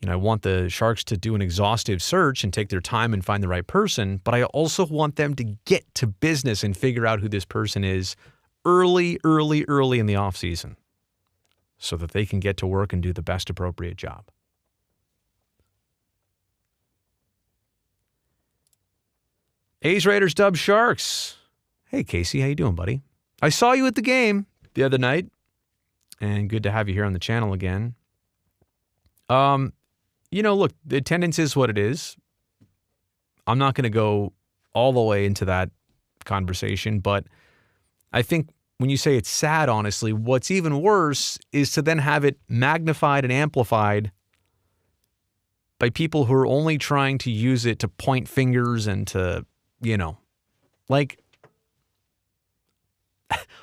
you know, I want the Sharks to do an exhaustive search and take their time and find the right person, but I also want them to get to business and figure out who this person is early in the offseason so that they can get to work and do the best appropriate job. A's, Raiders, Dubs, Sharks. Hey, Casey, how you doing, buddy? I saw you at the game the other night, and good to have you here on the channel again. Look, the attendance is what it is. I'm not going to go all the way into that conversation, but I think when you say it's sad, honestly, what's even worse is to then have it magnified and amplified by people who are only trying to use it to point fingers and to,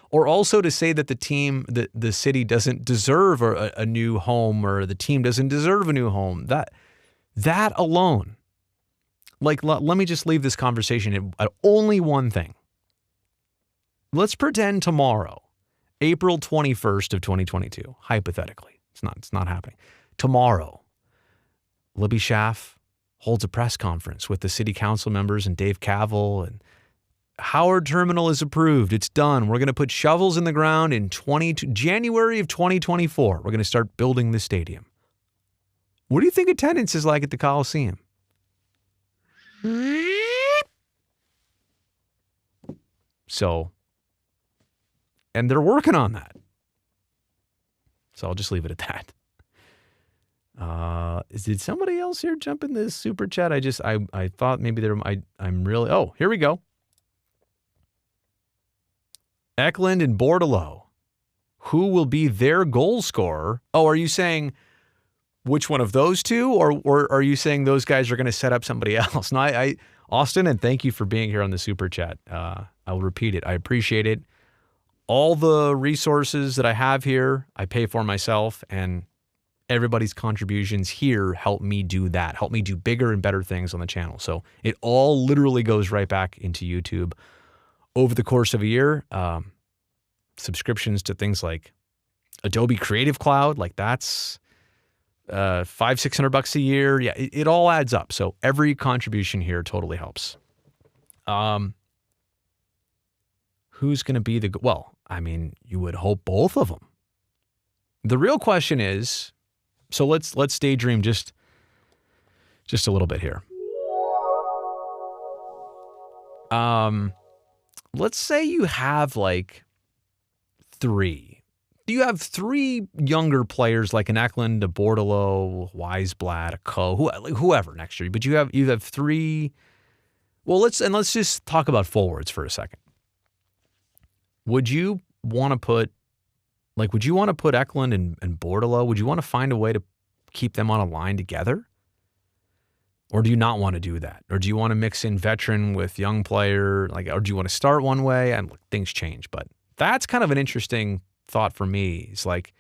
or also to say that the team, the city doesn't deserve a new home, or the team doesn't deserve a new home. That alone, let me just leave this conversation at only one thing. Let's pretend tomorrow, April 21st of 2022, hypothetically, it's not happening. Tomorrow, Libby Schaff holds a press conference with the city council members and Dave Cavill, and Howard Terminal is approved. It's done. We're going to put shovels in the ground in January of 2024. We're going to start building the stadium. What do you think attendance is like at the Coliseum? So, and they're working on that. So I'll just leave it at that. Did somebody else here jump in this super chat? I thought maybe I'm really, oh, here we go. Eklund and Bordelot. Who will be their goal scorer? Oh, are you saying which one of those two? Or are you saying those guys are going to set up somebody else? No, Austin, and thank you for being here on the super chat. I will repeat it. I appreciate it. All the resources that I have here, I pay for myself, and everybody's contributions here help me do that, help me do bigger and better things on the channel. So it all literally goes right back into YouTube. Over the course of a year, subscriptions to things like Adobe Creative Cloud, like that's $500-600 a year. Yeah, it all adds up. So every contribution here totally helps. Who's going to be you would hope both of them. The real question is, so let's daydream just a little bit here. Let's say you have three. You have three younger players like an Eklund, a Bordelot, Weisblatt, a Coe, whoever next year. But you have three. Well, let's just talk about forwards for a second. Would you want to put Eklund and Bordelot? Would you want to find a way to keep them on a line together? Or do you not want to do that? Or do you want to mix in veteran with young player? Or do you want to start one way? And things change. But that's kind of an interesting thought for me. It's like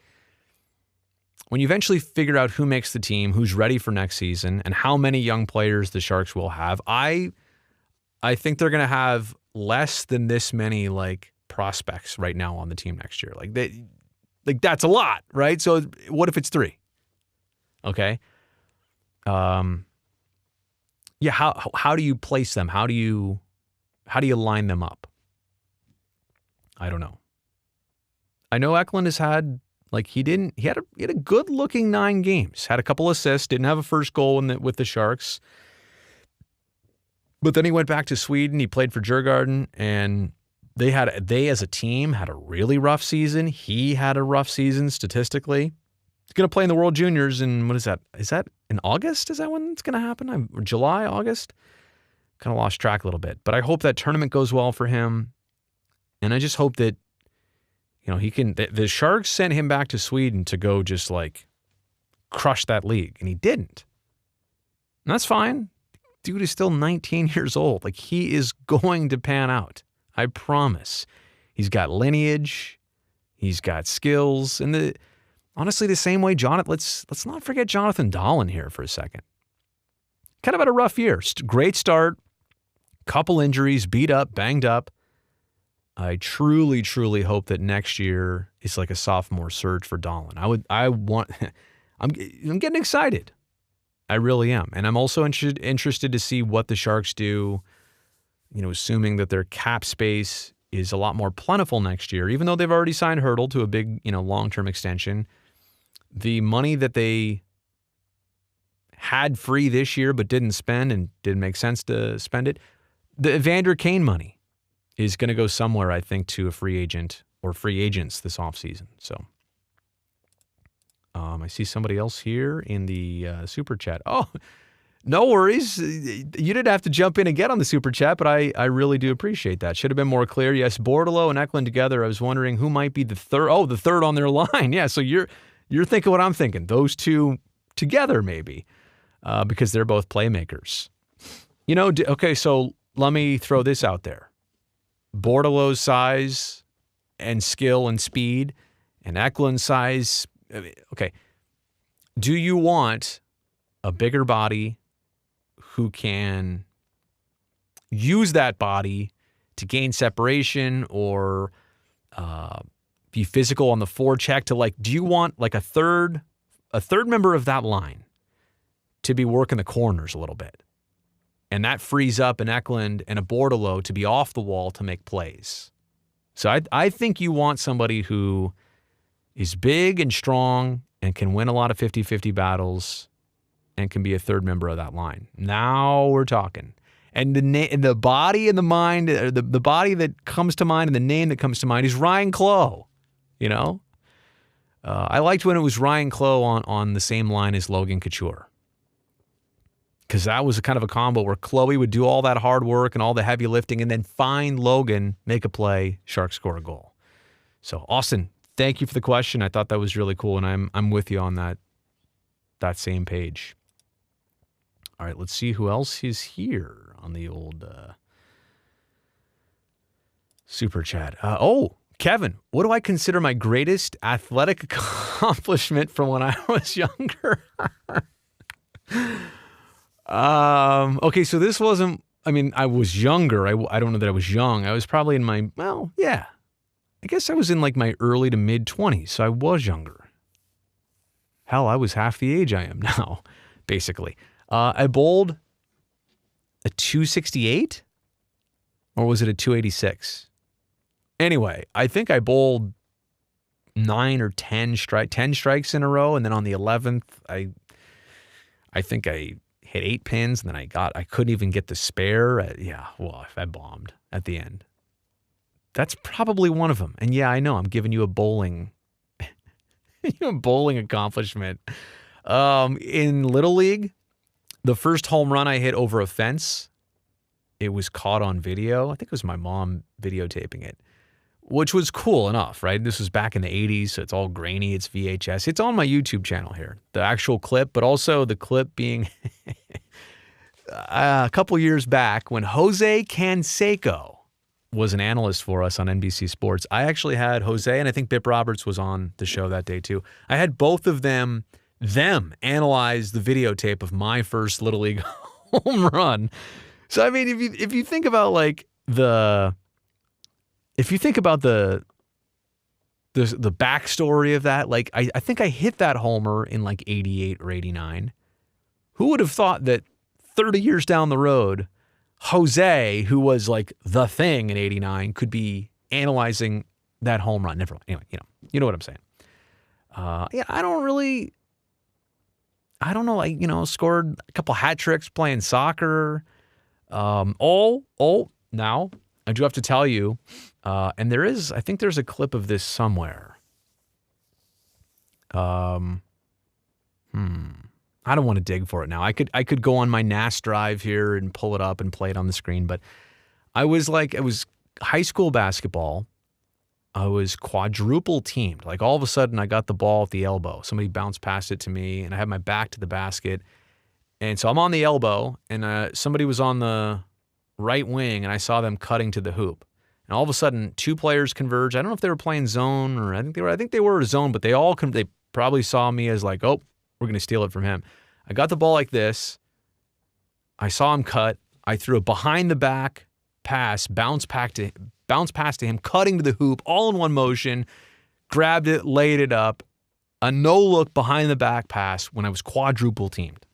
when you eventually figure out who makes the team, who's ready for next season, and how many young players the Sharks will have, I think they're going to have less than this many prospects right now on the team next year. That's a lot, right? So what if it's three? Okay. Yeah, how do you place them? How do you line them up? I don't know. I know Eklund has had he had a good looking 9 games, had a couple assists, didn't have a first goal with the Sharks. But then he went back to Sweden, he played for Djurgården, and they as a team had a really rough season. He had a rough season statistically. He's going to play in the World Juniors in, what is that? Is that in August? Is that when it's going to happen? July, August? Kind of lost track a little bit. But I hope that tournament goes well for him. And I just hope that, he can, the Sharks sent him back to Sweden to go just crush that league. And he didn't. And that's fine. Dude is still 19 years old. He is going to pan out. I promise. He's got lineage. He's got skills. And honestly, the same way let's not forget Jonathan Dahlen here for a second. Kind of had a rough year. Great start. Couple injuries, beat up, banged up. I truly, truly hope that next year is a sophomore surge for Dahlen. I'm getting excited. I really am. And I'm also interested to see what the Sharks do, assuming that their cap space is a lot more plentiful next year, even though they've already signed Hurdle to a big, long-term extension. The money that they had free this year but didn't spend and didn't make sense to spend it, the Evander Kane money is going to go somewhere, I think, to a free agent or free agents this offseason. So I see somebody else here in the super chat. Oh, no worries. You didn't have to jump in and get on the super chat, but I really do appreciate that. Should have been more clear. Yes, Bordeleau and Eklund together. I was wondering who might be the third. Oh, the third on their line. Yeah, so you're thinking what I'm thinking. Those two together maybe because they're both playmakers. Okay, so let me throw this out there. Bordeleau's size and skill and speed and Eklund's size. Okay, do you want a bigger body who can use that body to gain separation or be physical on the forecheck to do you want a third member of that line to be working the corners a little bit? And that frees up an Eklund and a Bordeleau to be off the wall to make plays. So I think you want somebody who is big and strong and can win a lot of 50-50 battles and can be a third member of that line. Now we're talking. And the body and the mind, the body that comes to mind and the name that comes to mind is Ryan Clough. I liked when it was Ryan Clough on the same line as Logan Couture. Because that was a kind of a combo where Chloe would do all that hard work and all the heavy lifting and then find Logan, make a play, Sharks score a goal. So, Austin, thank you for the question. I thought that was really cool, and I'm with you on that same page. All right, let's see who else is here on the old super chat. Kevin, what do I consider my greatest athletic accomplishment from when I was younger? Okay, so this wasn't, I was younger. I don't know that I was young. I was probably in my, I guess I was in my early to mid 20s, so I was younger. Hell, I was half the age I am now, basically. I bowled a 268, or was it a 286? Anyway, I think I bowled 9 or 10 strikes in a row, and then on the 11th, I think I hit 8 pins, and then I couldn't even get the spare. I bombed at the end. That's probably one of them. And yeah, I know I'm giving you a bowling accomplishment. In Little League, the first home run I hit over a fence, it was caught on video. I think it was my mom videotaping it, which was cool enough, right? This was back in the 80s, so it's all grainy. It's VHS. It's on my YouTube channel here, the actual clip, but also the clip being a couple years back when Jose Canseco was an analyst for us on NBC Sports. I actually had Jose, and I think Bip Roberts was on the show that day too. I had both of them analyze the videotape of my first Little League home run. So, if you think about the backstory of that, I think I hit that homer in 88 or 89. Who would have thought that 30 years down the road, Jose, who was the thing in 89, could be analyzing that home run? Never. Anyway, you know what I'm saying. I don't know, scored a couple hat tricks playing soccer. Now I do have to tell you, and I think there's a clip of this somewhere. I don't want to dig for it now. I could go on my NAS drive here and pull it up and play it on the screen, but it was high school basketball. I was quadruple teamed. All of a sudden I got the ball at the elbow. Somebody bounced past it to me and I had my back to the basket. And so I'm on the elbow and somebody was on the right wing and I saw them cutting to the hoop. And all of a sudden 2 players converge. I don't know if they were playing zone or I think they were a zone, but they probably saw me as we're going to steal it from him. I got the ball like this. I saw him cut. I threw a behind the back pass, bounce past to him, cutting to the hoop, all in one motion, grabbed it, laid it up, a no-look behind the back pass when I was quadruple teamed.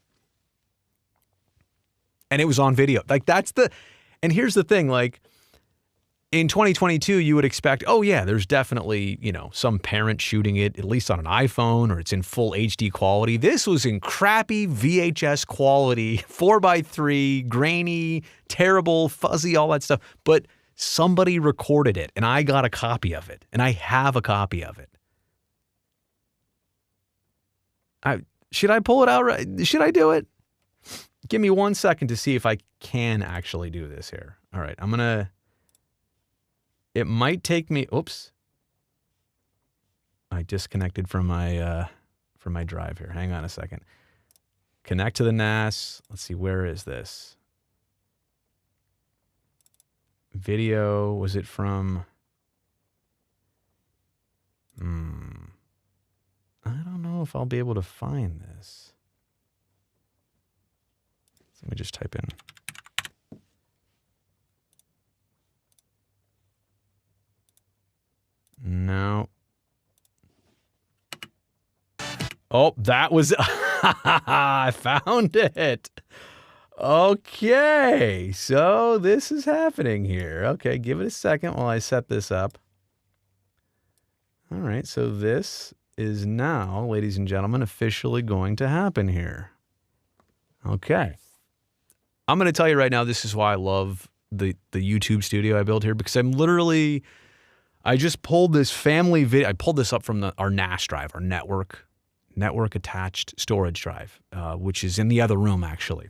And it was on video. And here's the thing, in 2022, you would expect, oh yeah, there's definitely, some parent shooting it, at least on an iPhone, or it's in full HD quality. This was in crappy VHS quality, 4:3, grainy, terrible, fuzzy, all that stuff. But somebody recorded it, and I got a copy of it, and I have a copy of it. Should I pull it out? Should I do it? Give me 1 second to see if I can actually do this here. All right, it might take me, oops. I disconnected from my drive here. Hang on a second. Connect to the NAS. Let's see, where is this? Video, was it from? I don't know if I'll be able to find this. Let me just type in. No. Oh, that was, I found it. Okay, so this is happening here. Okay, give it a second while I set this up. All right, so this is now, ladies and gentlemen, officially going to happen here. Okay. I'm going to tell you right now, this is why I love the YouTube studio I built here, because I just pulled this family video. I pulled this up from our NAS drive, our network attached storage drive, which is in the other room actually.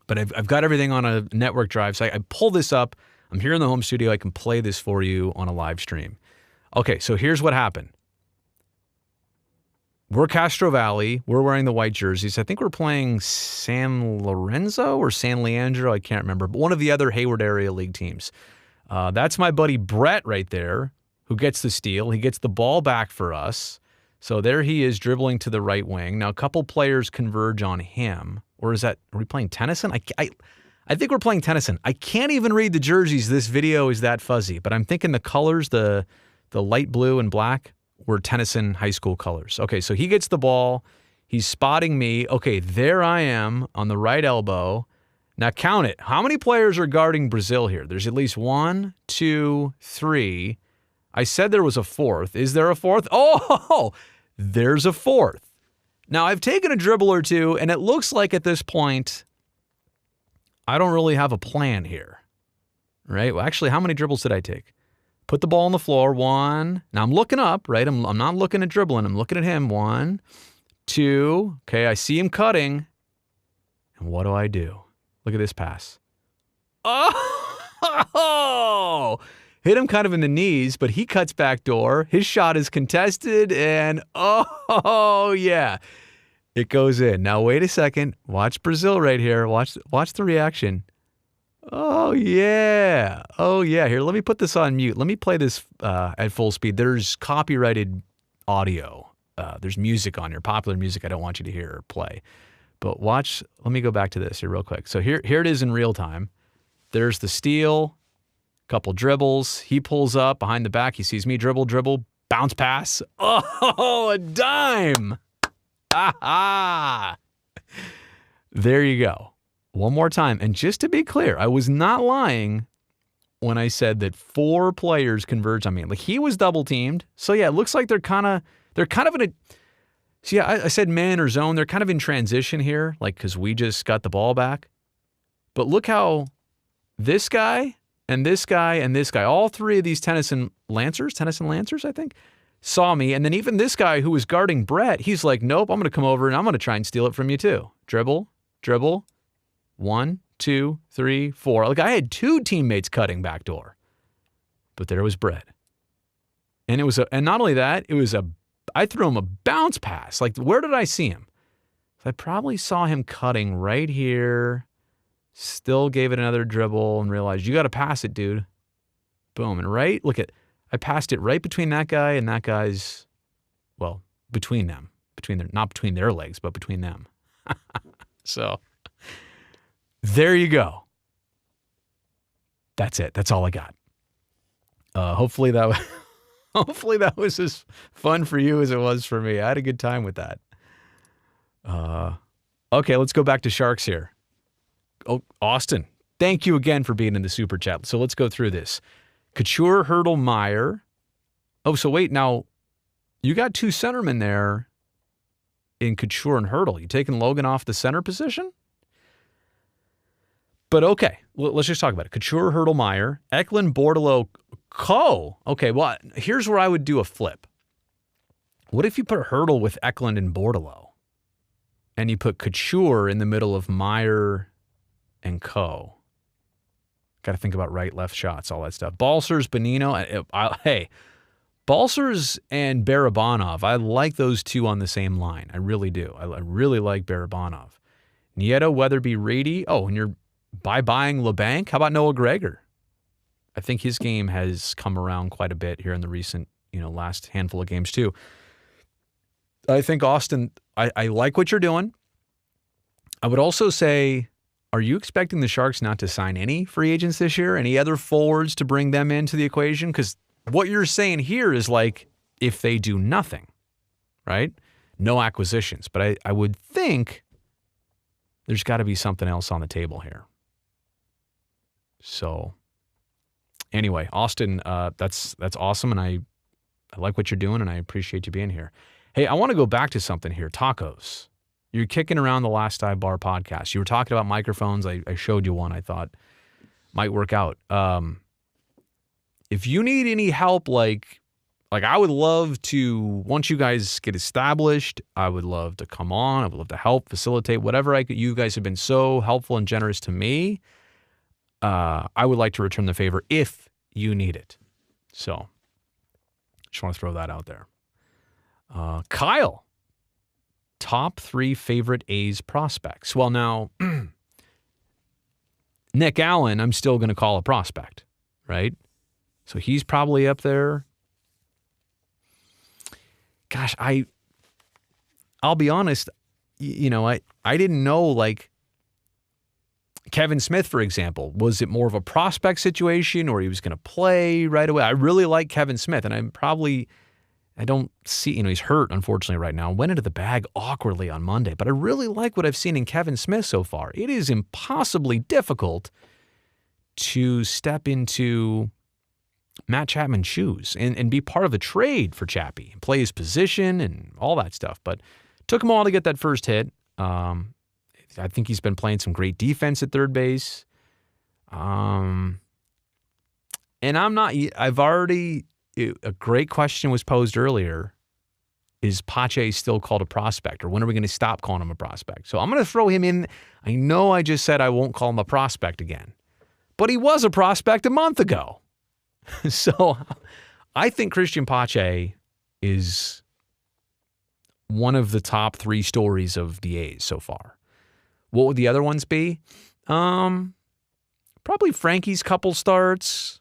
But I've got everything on a network drive. So I pull this up. I'm here in the home studio. I can play this for you on a live stream. Okay, so here's what happened. We're Castro Valley. We're wearing the white jerseys. I think we're playing San Lorenzo or San Leandro. I can't remember, but one of the other Hayward area league teams. That's my buddy Brett right there, who gets the steal. He gets the ball back for us. So there he is dribbling to the right wing. Now a couple players converge on him. Or are we playing Tennyson? I think we're playing Tennyson. I can't even read the jerseys. This video is that fuzzy, but I'm thinking the colors, the light blue and black, were Tennyson high school colors. Okay, so he gets the ball. He's spotting me. Okay, there I am on the right elbow. Now count it. How many players are guarding Brazil here? There's at least 1, 2, 3. I said there was a fourth. Is there a fourth? Oh, there's a fourth. Now I've taken a dribble or two, and it looks like at this point, I don't really have a plan here, right? Well, actually, how many dribbles did I take? Put the ball on the floor, 1. Now I'm looking up, right? I'm not looking at dribbling. I'm looking at him. 1, 2. Okay, I see him cutting. And what do? Look at this pass. Oh! Hit him kind of in the knees, but he cuts back door. His shot is contested, and oh yeah, it goes in. Now wait a second. Watch Brazil right here. Watch the reaction. Oh yeah. Here, let me put this on mute. Let me play this at full speed. There's copyrighted audio. There's music on here, popular music I don't want you to hear or play. But watch, let me go back to this here real quick. So here it is in real time. There's the steal, couple dribbles. He pulls up behind the back. He sees me dribble, bounce pass. Oh, a dime. There you go. One more time. And just to be clear, I was not lying when I said that 4 players converged on me. Like, he was double teamed. So yeah, it looks like they're kind of in a, see, I said man or zone. They're kind of in transition here, like, because we just got the ball back. But look how this guy and this guy and this guy, all 3 of these Tennyson Lancers, I think, saw me. And then even this guy who was guarding Brett, he's like, nope, I'm going to come over and I'm going to try and steal it from you too. Dribble. 1, 2, 3, 4. Like, I had 2 teammates cutting backdoor, but there was Brett. And and not only that, I threw him a bounce pass. Like, where did I see him? I probably saw him cutting right here. Still gave it another dribble and realized, you got to pass it, dude. Boom. And I passed it right between that guy and that guy's, well, between them. Not between their legs, but between them. So, there you go. That's it. That's all I got. Hopefully that was as fun for you as it was for me. I had a good time with that. Okay, let's go back to Sharks here. Oh, Austin, thank you again for being in the super chat. So let's go through this. Couture, Hurdle, Meyer. Oh, so wait, now you got two centermen there in Couture and Hurdle. You taking Logan off the center position? But okay, let's just talk about it. Couture, Hurdle, Meyer, Eklund, Bordelot, Coe. Okay, well, here's where I would do a flip. What if you put Hurdle with Eklund and Bordelot, and you put Couture in the middle of Meyer and Coe? Got to think about right, left shots, all that stuff. Balcers, Bonino. Hey, Balcers and Barabanov, I like those two on the same line. I really do. I really like Barabanov. Nieto, Weatherby, Rady. Oh, and you're buying LeBanc. How about Noah Gregor? I think his game has come around quite a bit here in the recent, last handful of games too. I think Austin, I like what you're doing. I would also say, are you expecting the Sharks not to sign any free agents this year? Any other forwards to bring them into the equation? Because what you're saying here is like if they do nothing, right? No acquisitions. But I would think there's got to be something else on the table here. So anyway, Austin, that's awesome. And I like what you're doing and I appreciate you being here. Hey, I want to go back to something here. Tacos. You're kicking around the Last Dive Bar podcast. You were talking about microphones. I showed you one I thought might work out. If you need any help, like I would love to, once you guys get established, I would love to come on. I would love to help, facilitate, whatever I could. You guys have been so helpful and generous to me. I would like to return the favor if you need it. So just want to throw that out there. Kyle, top 3 favorite A's prospects. Well, now, Nick Allen, I'm still going to call a prospect, right? So he's probably up there. Gosh, I'll be honest, I didn't know, like, Kevin Smith, for example, was it more of a prospect situation or he was going to play right away? I really like Kevin Smith, and I don't see, he's hurt, unfortunately, right now. Went into the bag awkwardly on Monday, but I really like what I've seen in Kevin Smith so far. It is impossibly difficult to step into Matt Chapman's shoes and be part of the trade for Chappie and play his position and all that stuff. But took him a while to get that first hit. I think he's been playing some great defense at third base. And a great question was posed earlier. Is Pache still called a prospect, or when are we going to stop calling him a prospect? So I'm going to throw him in. I know I just said I won't call him a prospect again, but he was a prospect a month ago. So I think Christian Pache is one of the top 3 stories of the A's so far. What would the other ones be? Probably Frankie's couple starts.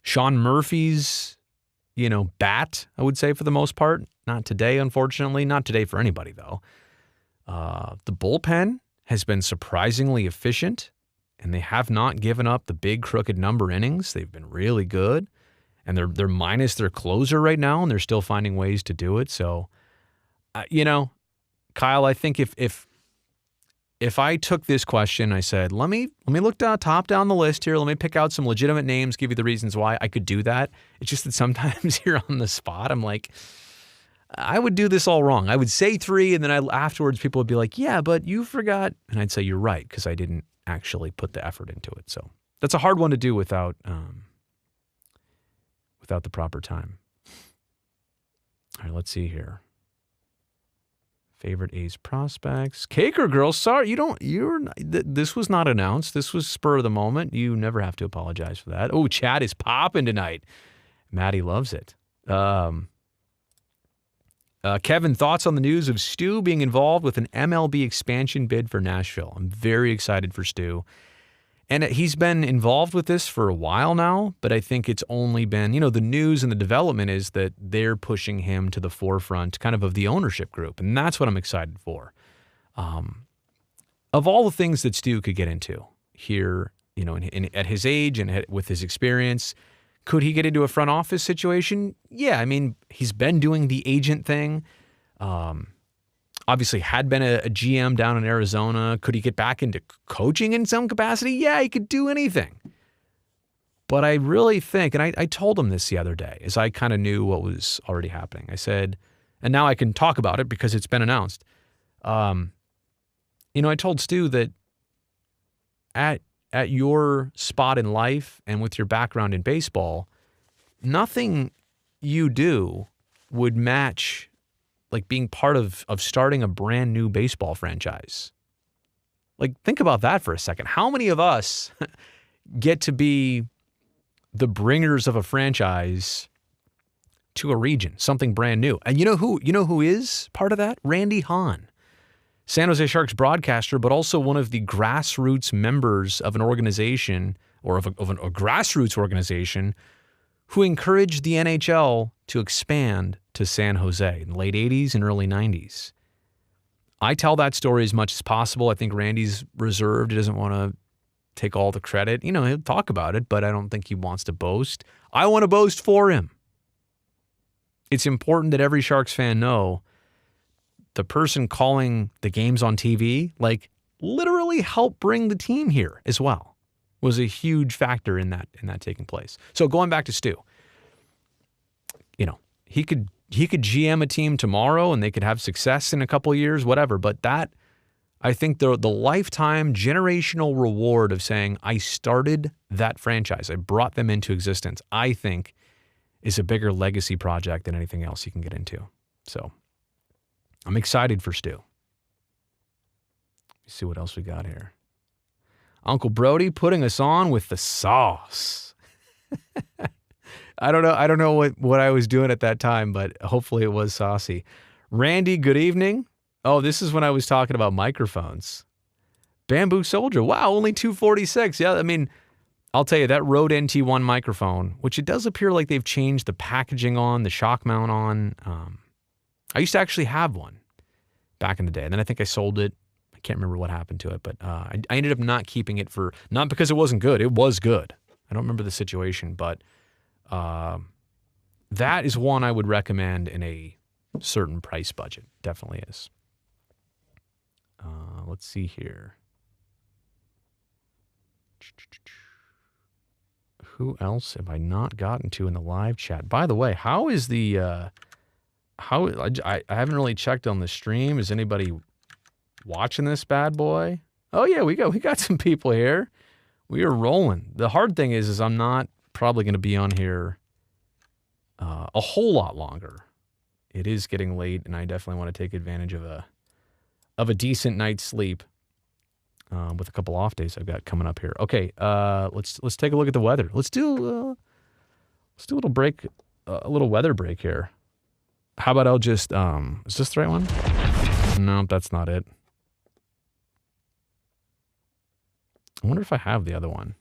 Sean Murphy's, bat, I would say, for the most part. Not today, unfortunately. Not today for anybody, though. The bullpen has been surprisingly efficient, and they have not given up the big crooked number innings. They've been really good, and they're minus their closer right now, and they're still finding ways to do it. So, Kyle, I think if I took this question, I said, let me look top down the list here. Let me pick out some legitimate names, give you the reasons why I could do that. It's just that sometimes here on the spot, I'm like, I would do this all wrong. I would say 3, and then afterwards people would be like, yeah, but you forgot. And I'd say, you're right, because I didn't actually put the effort into it. So that's a hard one to do without the proper time. All right, let's see here. Favorite A's prospects. Caker girl, sorry, this was not announced. This was spur of the moment. You never have to apologize for that. Oh, chat is popping tonight. Maddie loves it. Kevin, thoughts on the news of Stu being involved with an MLB expansion bid for Nashville? I'm very excited for Stu. And he's been involved with this for a while now, but I think it's only been, the news and the development is that they're pushing him to the forefront kind of the ownership group. And that's what I'm excited for. Of all the things that Stu could get into here, at his age and with his experience, could he get into a front office situation? Yeah, he's been doing the agent thing. Obviously had been a GM down in Arizona. Could he get back into coaching in some capacity? Yeah, he could do anything. But I really think, and I told him this the other day, as I kind of knew what was already happening. I said, and now I can talk about it because it's been announced. I told Stu that at your spot in life and with your background in baseball, nothing you do would match like being part of starting a brand new baseball franchise. Like, think about that for a second. How many of us get to be the bringers of a franchise to a region, something brand new? And you know who is part of that? Randy Hahn, San Jose Sharks broadcaster, but also one of the grassroots members of an organization or of a grassroots organization who encouraged the NHL to expand to San Jose in the late 80s and early 90s. I tell that story as much as possible. I think Randy's reserved. He doesn't want to take all the credit. He'll talk about it, but I don't think he wants to boast. I want to boast for him. It's important that every Sharks fan know the person calling the games on TV, like, literally helped bring the team here as well. Was a huge factor in that taking place. So going back to Stu, he could GM a team tomorrow and they could have success in a couple of years, whatever. But that, I think the lifetime generational reward of saying, I started that franchise, I brought them into existence, I think is a bigger legacy project than anything else you can get into. So I'm excited for Stu. Let's see what else we got here. Uncle Brody putting us on with the sauce. I don't know what I was doing at that time, but hopefully it was saucy. Randy, good evening. Oh, this is when I was talking about microphones. Bamboo Soldier. Wow, only $246. Yeah, I mean, I'll tell you, that Rode NT1 microphone, which it does appear like they've changed the packaging on, the shock mount on. I used to actually have one back in the day. And then I think I sold it. I can't remember what happened to it, but I ended up not keeping it not because it wasn't good. It was good. I don't remember the situation, but that is one I would recommend in a certain price budget. Definitely is. Let's see here. Who else have I not gotten to in the live chat? By the way, how is the I haven't really checked on the stream. Is anybody watching this bad boy? Oh yeah, we got some people here. We are rolling. The hard thing is I'm not probably going to be on here a whole lot longer. It is getting late, and I definitely want to take advantage of a decent night's sleep with a couple off days I've got coming up here. Okay, let's take a look at the weather. Let's do a little break, a little weather break here. How about I'll just is this the right one? No, that's not it. I wonder if I have the other one.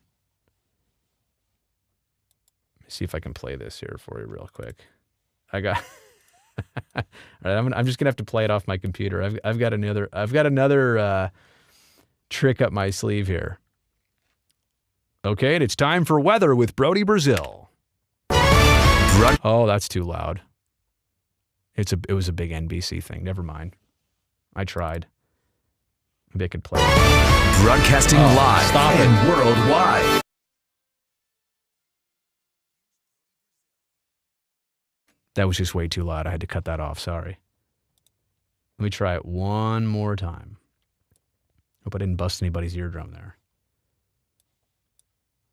Let me see if I can play this here for you real quick. I got. All right, I'm just gonna have to play it off my computer. I've got another trick up my sleeve here. Okay, and it's time for weather with Brody Brazil. Oh, that's too loud. It was a big NBC thing. Never mind. I tried. Maybe I could play it. Broadcasting live and worldwide. That was just way too loud. I had to cut that off. Sorry. Let me try it one more time. Hope I didn't bust anybody's eardrum there.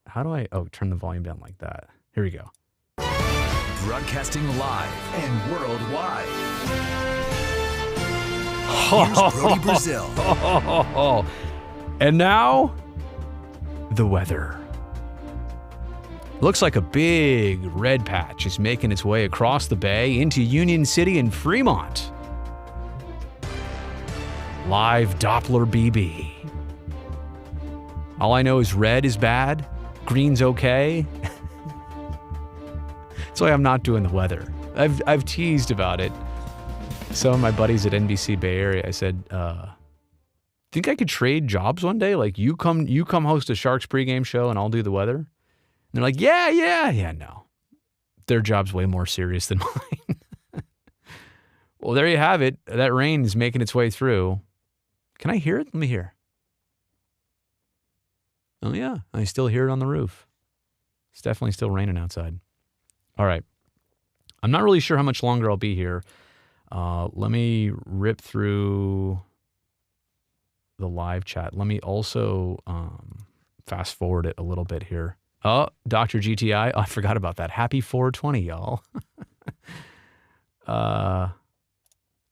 How do I... Oh, turn the volume down like that. Here we go. Broadcasting live and worldwide. Here's Brody Brazil. And now, the weather. Looks like a big red patch is making its way across the bay into Union City and Fremont. Live Doppler BB. All I know is red is bad, green's okay. That's why I'm not doing the weather. I've teased about it. Some of my buddies at NBC Bay Area, I said, think I could trade jobs one day? Like you come host a Sharks pregame show and I'll do the weather? And they're like, yeah, no. Their job's way more serious than mine. Well, there you have it. That rain is making its way through. Can I hear it? Let me hear. Oh yeah, I still hear it on the roof. It's definitely still raining outside. All right. I'm not really sure how much longer I'll be here. Let me rip through the live chat. Let me also fast forward it a little bit here. Oh, Dr. GTI. Oh, I forgot about that. Happy 420, y'all.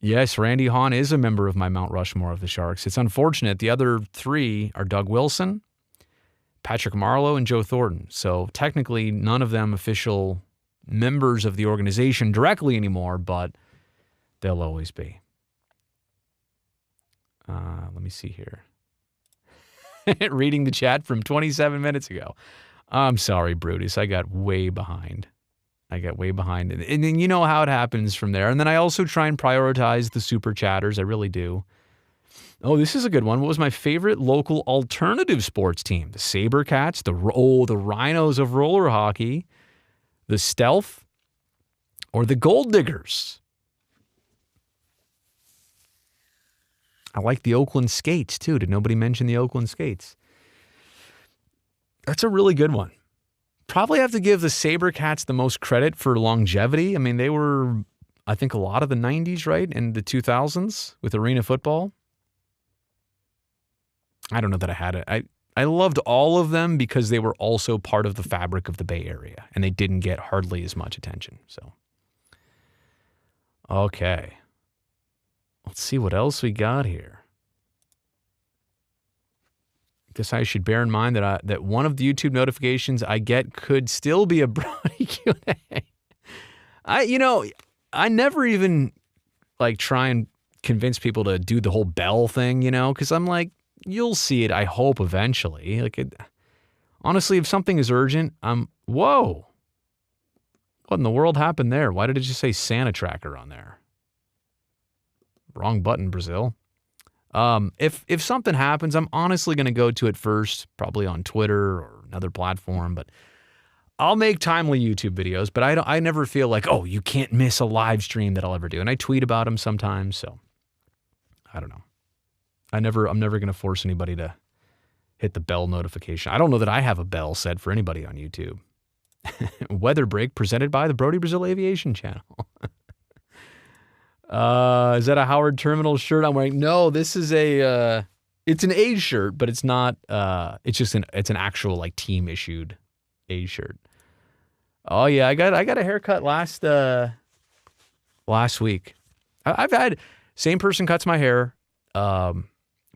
Yes, Randy Hahn is a member of my Mount Rushmore of the Sharks. It's unfortunate. The other three are Doug Wilson, Patrick Marleau, and Joe Thornton. So technically, none of them official members of the organization directly anymore, but they'll always be. Let me see here. Reading the chat from 27 minutes ago. I'm sorry, Brutus. I got way behind. And then you know how it happens from there. And then I also try and prioritize the super chatters. I really do. Oh, this is a good one. What was my favorite local alternative sports team? The Sabercats, the Rhinos of roller hockey, the Stealth, or the Gold Diggers? I like the Oakland Skates, too. Did nobody mention the Oakland Skates? That's a really good one. Probably have to give the Sabercats the most credit for longevity. I mean, they were, I think, a lot of the 90s, right? And the 2000s with arena football. I don't know that I had it. I loved all of them because they were also part of the fabric of the Bay Area, and they didn't get hardly as much attention. So, okay. Let's see what else we got here. Guess I should bear in mind that one of the YouTube notifications I get could still be a Brody Q&A. I never even try and convince people to do the whole bell thing, because I'm like, you'll see it, I hope, eventually. Honestly, if something is urgent, whoa. What in the world happened there? Why did it just say Santa Tracker on there? Wrong button, Brazil. If something happens, I'm honestly going to go to it first, probably on Twitter or another platform, but I'll make timely YouTube videos, but I never feel like, oh, you can't miss a live stream that I'll ever do. And I tweet about them sometimes, so I don't know. I'm never going to force anybody to hit the bell notification. I don't know that I have a bell set for anybody on YouTube. Weather break presented by the Brody Brazil Aviation Channel. Is that a Howard Terminal shirt I'm wearing? No, this is it's an A's shirt, but it's not, it's an actual team issued A's shirt. Oh yeah, I got a haircut last week. I've had, same person cuts my hair.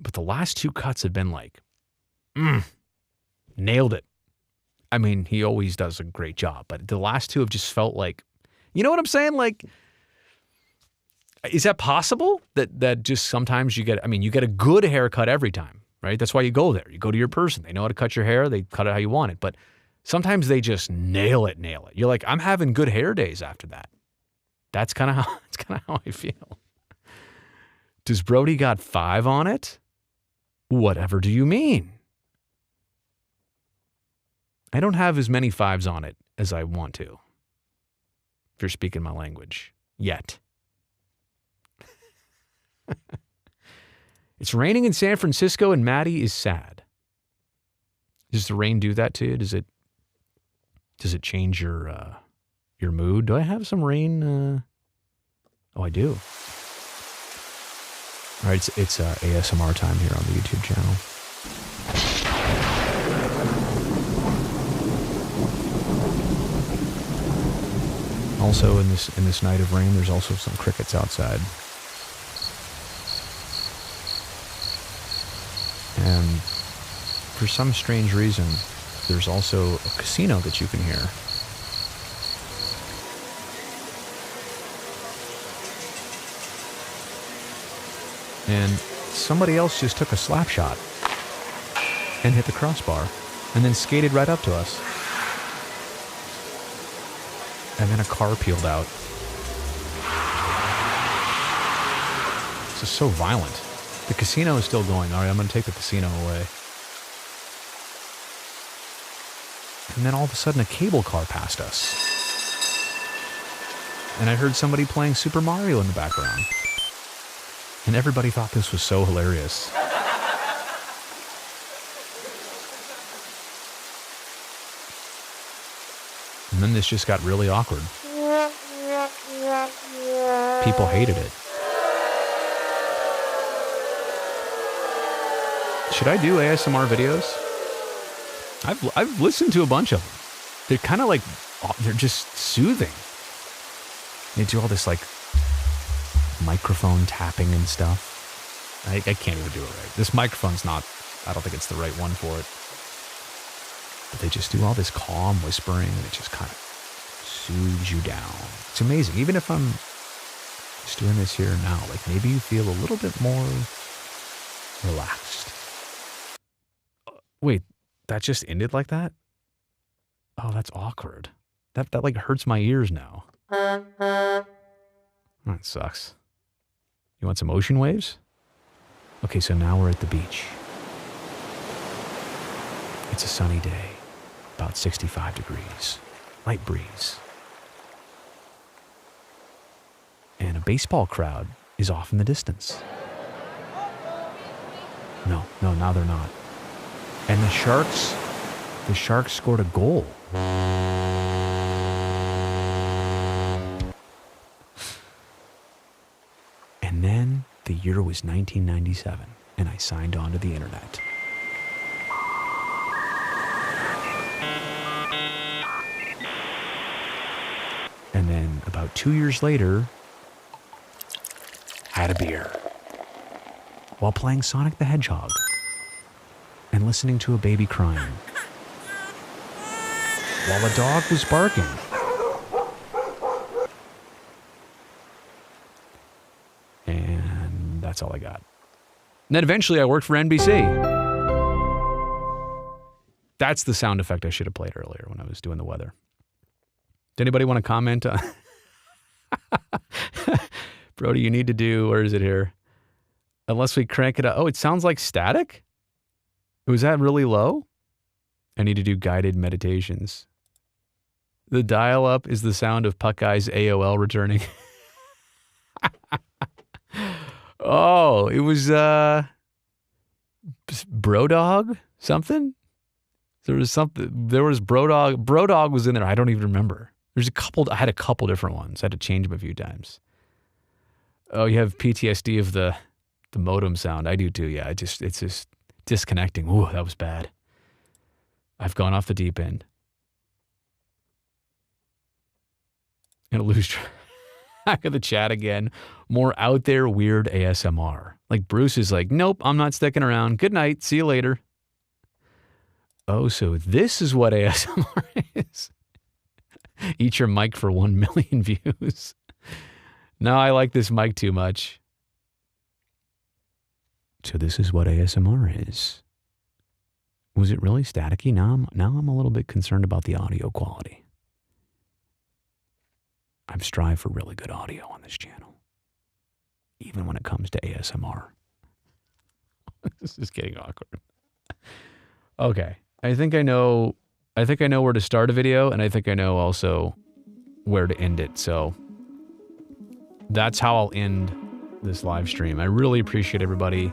But the last two cuts have been nailed it. I mean, he always does a great job, but the last two have just felt like, you know what I'm saying? Is that possible? That just sometimes you get a good haircut every time, right? That's why you go there. You go to your person. They know how to cut your hair. They cut it how you want it. But sometimes they just nail it. You're like, I'm having good hair days after that. That's kind of how I feel. Does Brody got 5 on it? Whatever do you mean? I don't have as many 5s on it as I want to. If you're speaking my language. Yet. It's raining in San Francisco and Maddie is sad. Does the rain do that to you? Does it change your mood? Do I have some rain? Oh, I do. All right, it's ASMR time here on the YouTube channel. Also, in this night of rain, there's also some crickets outside. And for some strange reason, there's also a casino that you can hear. And somebody else just took a slap shot and hit the crossbar and then skated right up to us. And then a car peeled out. This is so violent. The casino is still going. All right, I'm going to take the casino away. And then all of a sudden a cable car passed us. And I heard somebody playing Super Mario in the background. And everybody thought this was so hilarious. And then this just got really awkward. People hated it. Should I do ASMR videos? I've listened to a bunch of them. They're kind of like, they're just soothing. They do all this like microphone tapping and stuff. I can't even do it right. This microphone's not, I don't think it's the right one for it. But they just do all this calm whispering and it just kind of soothes you down. It's amazing. Even if I'm just doing this here now, like maybe you feel a little bit more relaxed. Wait, that just ended like that? Oh, that's awkward. That like hurts my ears now. That sucks. You want some ocean waves? Okay, so now we're at the beach. It's a sunny day, about 65 degrees, light breeze. And a baseball crowd is off in the distance. No, now they're not. And the Sharks scored a goal. And then the year was 1997, and I signed on to the internet. And then about 2 years later, I had a beer while playing Sonic the Hedgehog and listening to a baby crying while a dog was barking. And that's all I got. And then eventually I worked for NBC. That's the sound effect I should have played earlier when I was doing the weather. Does anybody want to comment on? Brody, you need to do, where is it here? Unless we crank it up. Oh, it sounds like static? Was that really low? I need to do guided meditations. The dial-up is the sound of Puckeye's AOL returning. Oh, it was Brodog something? There was Brodog. Brodog was in there. I don't even remember. I had a couple different ones. I had to change them a few times. Oh, you have PTSD of the modem sound. I do too. Yeah, it's just disconnecting. Ooh, that was bad. I've gone off the deep end. Gonna lose track of the chat again. More out there weird ASMR. Like Bruce is like, nope, I'm not sticking around. Good night. See you later. Oh, so this is what ASMR is. Eat your mic for 1 million views. No, I like this mic too much. So this is what ASMR is. Was it really staticky? Now I'm a little bit concerned about the audio quality. I've strived for really good audio on this channel, even when it comes to ASMR. This is getting awkward. Okay, I think I know where to start a video, and I think I know also where to end it. So that's how I'll end this live stream. I really appreciate everybody.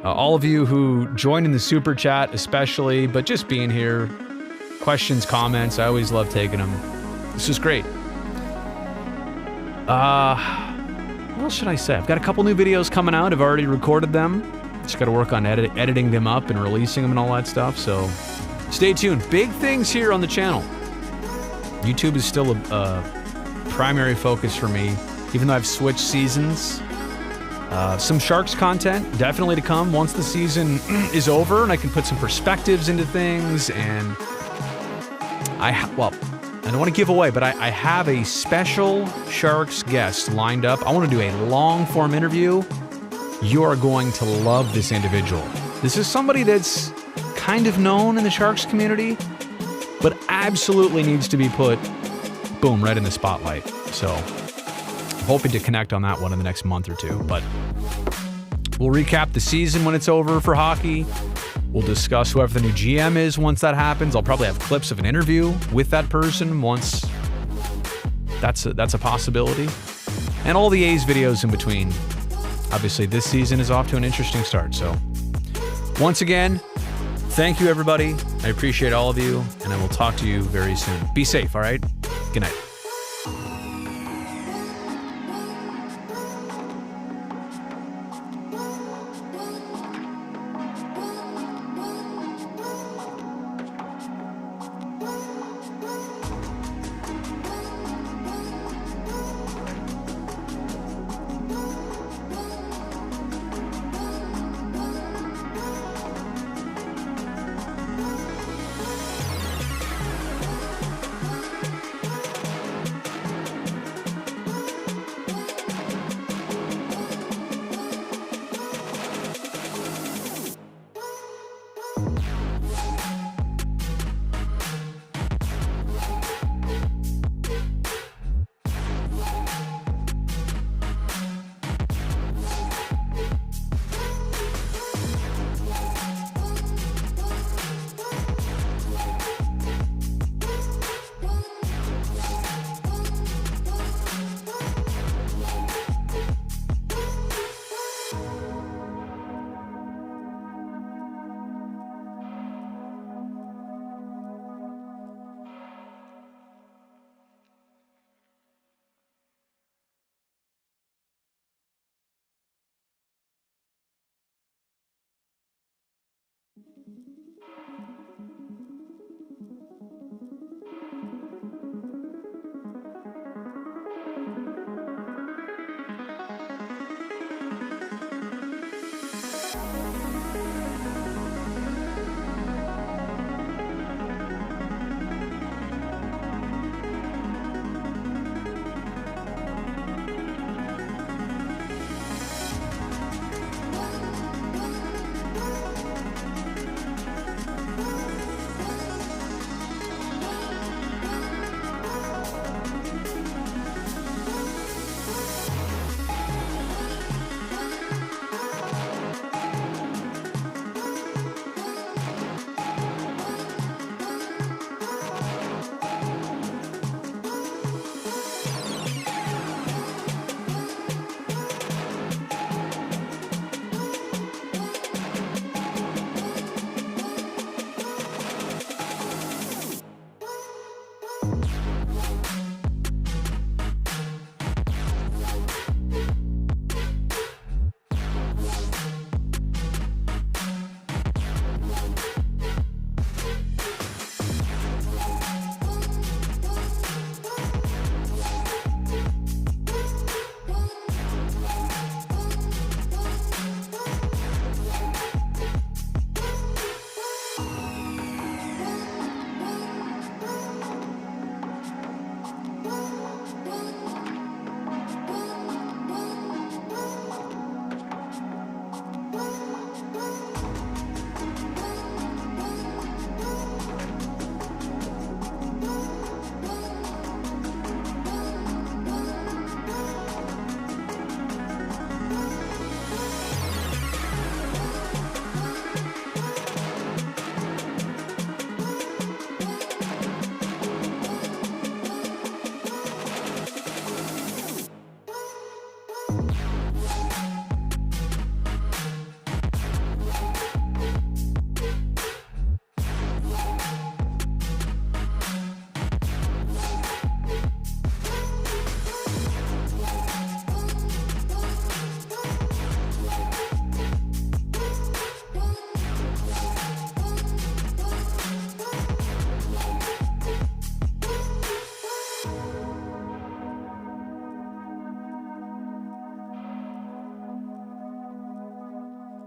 All of you who joined in the super chat especially, but just being here, questions, comments, I always love taking them. This is great. What else should I say? I've got a couple new videos coming out. I've already recorded them. Just got to work on editing them up and releasing them and all that stuff. So stay tuned. Big things here on the channel. YouTube is still a primary focus for me, even though I've switched seasons. Some Sharks content definitely to come once the season is over and I can put some perspectives into things. And I don't want to give away, but I have a special Sharks guest lined up. I want to do a long-form interview. You are going to love this individual. This is somebody that's kind of known in the Sharks community, but absolutely needs to be put, boom, right in the spotlight. So I'm hoping to connect on that one in the next month or two, but we'll recap the season when it's over for hockey. We'll discuss whoever the new GM is once that happens. I'll probably have clips of an interview with that person once that's a possibility. And all the A's videos in between. Obviously, this season is off to an interesting start. So once again, Thank you, everybody. I appreciate all of you, and I will talk to you very soon. Be safe, all right? Good night.